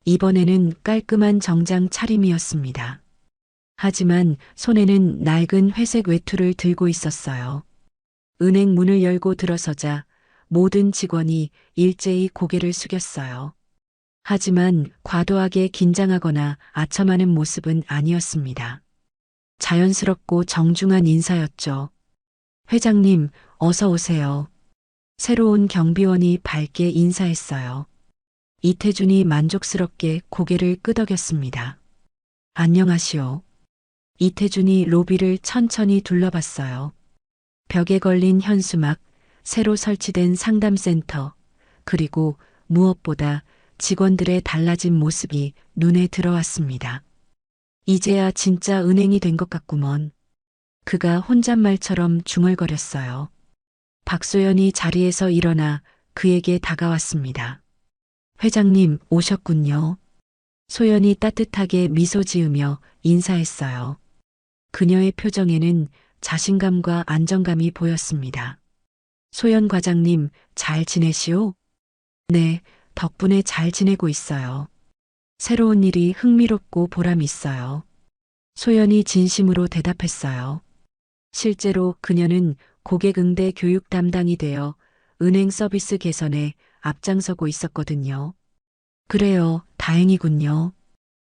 이번에는 깔끔한 정장 차림이었습니다. 하지만 손에는 낡은 회색 외투를 들고 있었어요. 은행 문을 열고 들어서자 모든 직원이 일제히 고개를 숙였어요. 하지만 과도하게 긴장하거나 아첨하는 모습은 아니었습니다. 자연스럽고 정중한 인사였죠. 회장님, 어서 오세요. 새로운 경비원이 밝게 인사했어요. 이태준이 만족스럽게 고개를 끄덕였습니다. 안녕하시오. 이태준이 로비를 천천히 둘러봤어요. 벽에 걸린 현수막, 새로 설치된 상담센터, 그리고 무엇보다 직원들의 달라진 모습이 눈에 들어왔습니다. 이제야 진짜 은행이 된 것 같구먼. 그가 혼잣말처럼 중얼거렸어요. 박소연이 자리에서 일어나 그에게 다가왔습니다. 회장님 오셨군요. 소연이 따뜻하게 미소 지으며 인사했어요. 그녀의 표정에는 자신감과 안정감이 보였습니다. 소연 과장님 잘 지내시오? 네, 덕분에 잘 지내고 있어요. 새로운 일이 흥미롭고 보람 있어요. 소연이 진심으로 대답했어요. 실제로 그녀는 고객응대 교육 담당이 되어 은행 서비스 개선에 앞장서고 있었거든요. 그래요, 다행이군요.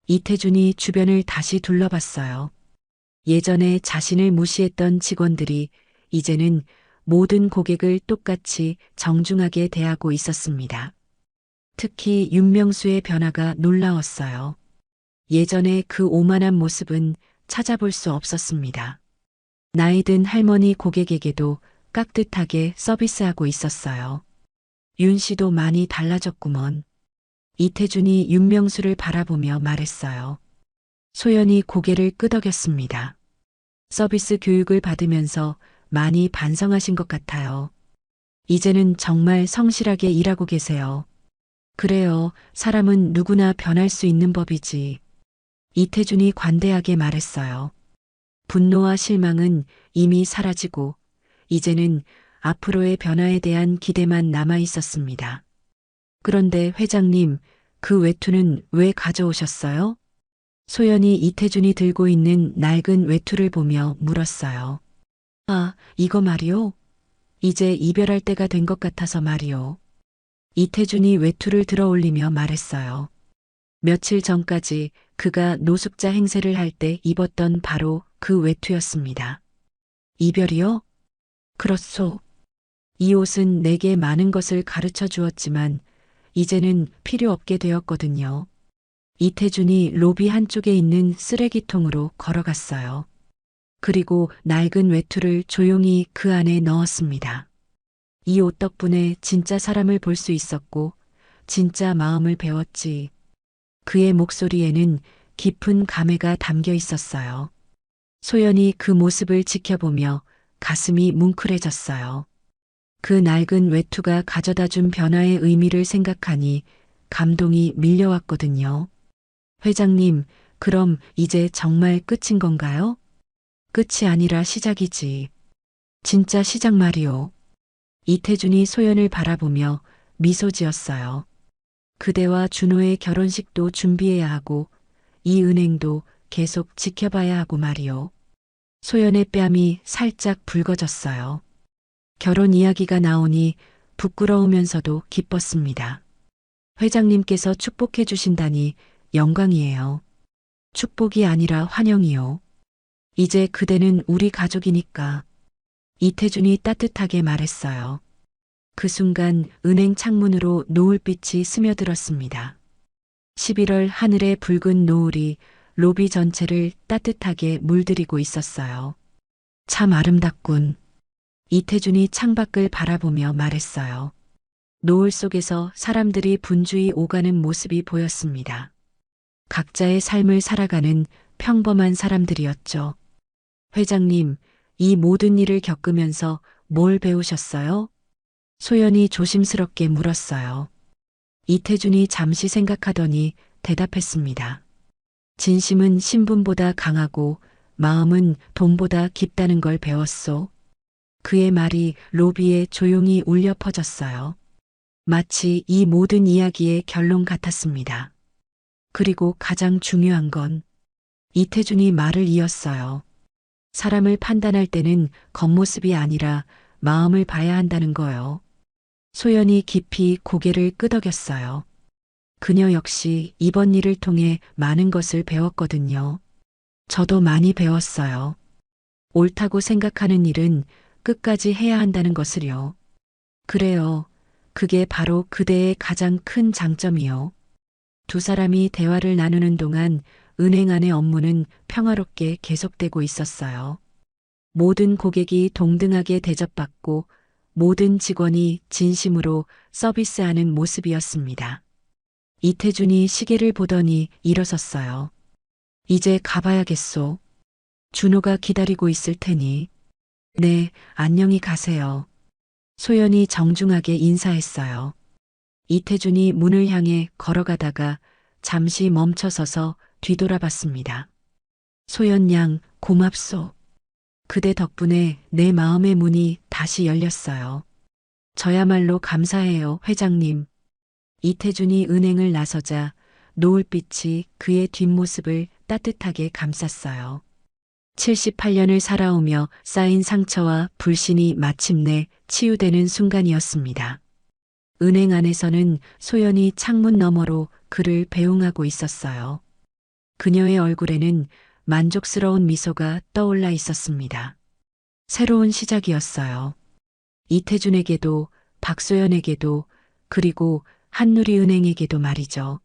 이태준이 주변을 다시 둘러봤어요. 예전에 자신을 무시했던 직원들이 이제는 모든 고객을 똑같이 정중하게 대하고 있었습니다. 특히 윤명수의 변화가 놀라웠어요. 예전에 그 오만한 모습은 찾아볼 수 없었습니다. 나이 든 할머니 고객에게도 깍듯하게 서비스하고 있었어요. 윤 씨도 많이 달라졌구먼. 이태준이 윤명수를 바라보며 말했어요. 소연이 고개를 끄덕였습니다. 서비스 교육을 받으면서 많이 반성하신 것 같아요. 이제는 정말 성실하게 일하고 계세요. 그래요, 사람은 누구나 변할 수 있는 법이지. 이태준이 관대하게 말했어요. 분노와 실망은 이미 사라지고 이제는 앞으로의 변화에 대한 기대만 남아 있었습니다. 그런데 회장님, 그 외투는 왜 가져오셨어요? 소연이 이태준이 들고 있는 낡은 외투를 보며 물었어요. 아, 이거 말이요? 이제 이별할 때가 된 것 같아서 말이요. 이태준이 외투를 들어 올리며 말했어요. 며칠 전까지 그가 노숙자 행세를 할 때 입었던 바로 그 외투였습니다. 이별이요? 그렇소. 이 옷은 내게 많은 것을 가르쳐 주었지만 이제는 필요 없게 되었거든요. 이태준이 로비 한쪽에 있는 쓰레기통으로 걸어갔어요. 그리고 낡은 외투를 조용히 그 안에 넣었습니다. 이 옷 덕분에 진짜 사람을 볼 수 있었고 진짜 마음을 배웠지. 그의 목소리에는 깊은 감회가 담겨 있었어요. 소연이 그 모습을 지켜보며 가슴이 뭉클해졌어요. 그 낡은 외투가 가져다 준 변화의 의미를 생각하니 감동이 밀려왔거든요. 회장님, 그럼 이제 정말 끝인 건가요? 끝이 아니라 시작이지. 진짜 시작 말이오. 이태준이 소연을 바라보며 미소 지었어요. 그대와 준호의 결혼식도 준비해야 하고 이 은행도 계속 지켜봐야 하고 말이오. 소연의 뺨이 살짝 붉어졌어요. 결혼 이야기가 나오니 부끄러우면서도 기뻤습니다. 회장님께서 축복해 주신다니 영광이에요. 축복이 아니라 환영이요. 이제 그대는 우리 가족이니까. 이태준이 따뜻하게 말했어요. 그 순간 은행 창문으로 노을빛이 스며들었습니다. 11월 하늘의 붉은 노을이 로비 전체를 따뜻하게 물들이고 있었어요. 참 아름답군. 이태준이 창밖을 바라보며 말했어요. 노을 속에서 사람들이 분주히 오가는 모습이 보였습니다. 각자의 삶을 살아가는 평범한 사람들이었죠. 회장님, 이 모든 일을 겪으면서 뭘 배우셨어요? 소연이 조심스럽게 물었어요. 이태준이 잠시 생각하더니 대답했습니다. 진심은 신분보다 강하고 마음은 돈보다 깊다는 걸 배웠소. 그의 말이 로비에 조용히 울려 퍼졌어요. 마치 이 모든 이야기의 결론 같았습니다. 그리고 가장 중요한 건 이태준이 말을 이었어요. 사람을 판단할 때는 겉모습이 아니라 마음을 봐야 한다는 거요. 소연이 깊이 고개를 끄덕였어요. 그녀 역시 이번 일을 통해 많은 것을 배웠거든요. 저도 많이 배웠어요. 옳다고 생각하는 일은 끝까지 해야 한다는 것을요. 그래요. 그게 바로 그대의 가장 큰 장점이요. 두 사람이 대화를 나누는 동안 은행 안의 업무는 평화롭게 계속되고 있었어요. 모든 고객이 동등하게 대접받고 모든 직원이 진심으로 서비스하는 모습이었습니다. 이태준이 시계를 보더니 일어섰어요. 이제 가봐야겠소. 준호가 기다리고 있을 테니. 네, 안녕히 가세요. 소연이 정중하게 인사했어요. 이태준이 문을 향해 걸어가다가 잠시 멈춰서서 뒤돌아봤습니다. 소연 양, 고맙소. 그대 덕분에 내 마음의 문이 다시 열렸어요. 저야말로 감사해요, 회장님. 이태준이 은행을 나서자 노을빛이 그의 뒷모습을 따뜻하게 감쌌어요. 78년을 살아오며 쌓인 상처와 불신이 마침내 치유되는 순간이었습니다. 은행 안에서는 소연이 창문 너머로 그를 배웅하고 있었어요. 그녀의 얼굴에는 만족스러운 미소가 떠올라 있었습니다. 새로운 시작이었어요. 이태준에게도, 박소연에게도, 그리고 한누리은행에게도 말이죠.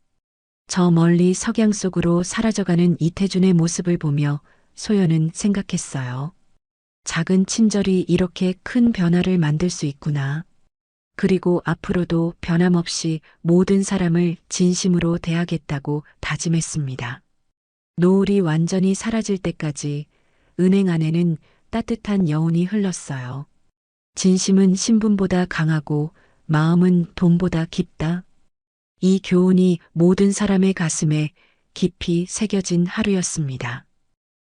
저 멀리 석양 속으로 사라져가는 이태준의 모습을 보며 소연은 생각했어요. 작은 친절이 이렇게 큰 변화를 만들 수 있구나. 그리고 앞으로도 변함없이 모든 사람을 진심으로 대하겠다고 다짐했습니다. 노을이 완전히 사라질 때까지 은행 안에는 따뜻한 여운이 흘렀어요. 진심은 신분보다 강하고 마음은 돈보다 깊다. 이 교훈이 모든 사람의 가슴에 깊이 새겨진 하루였습니다.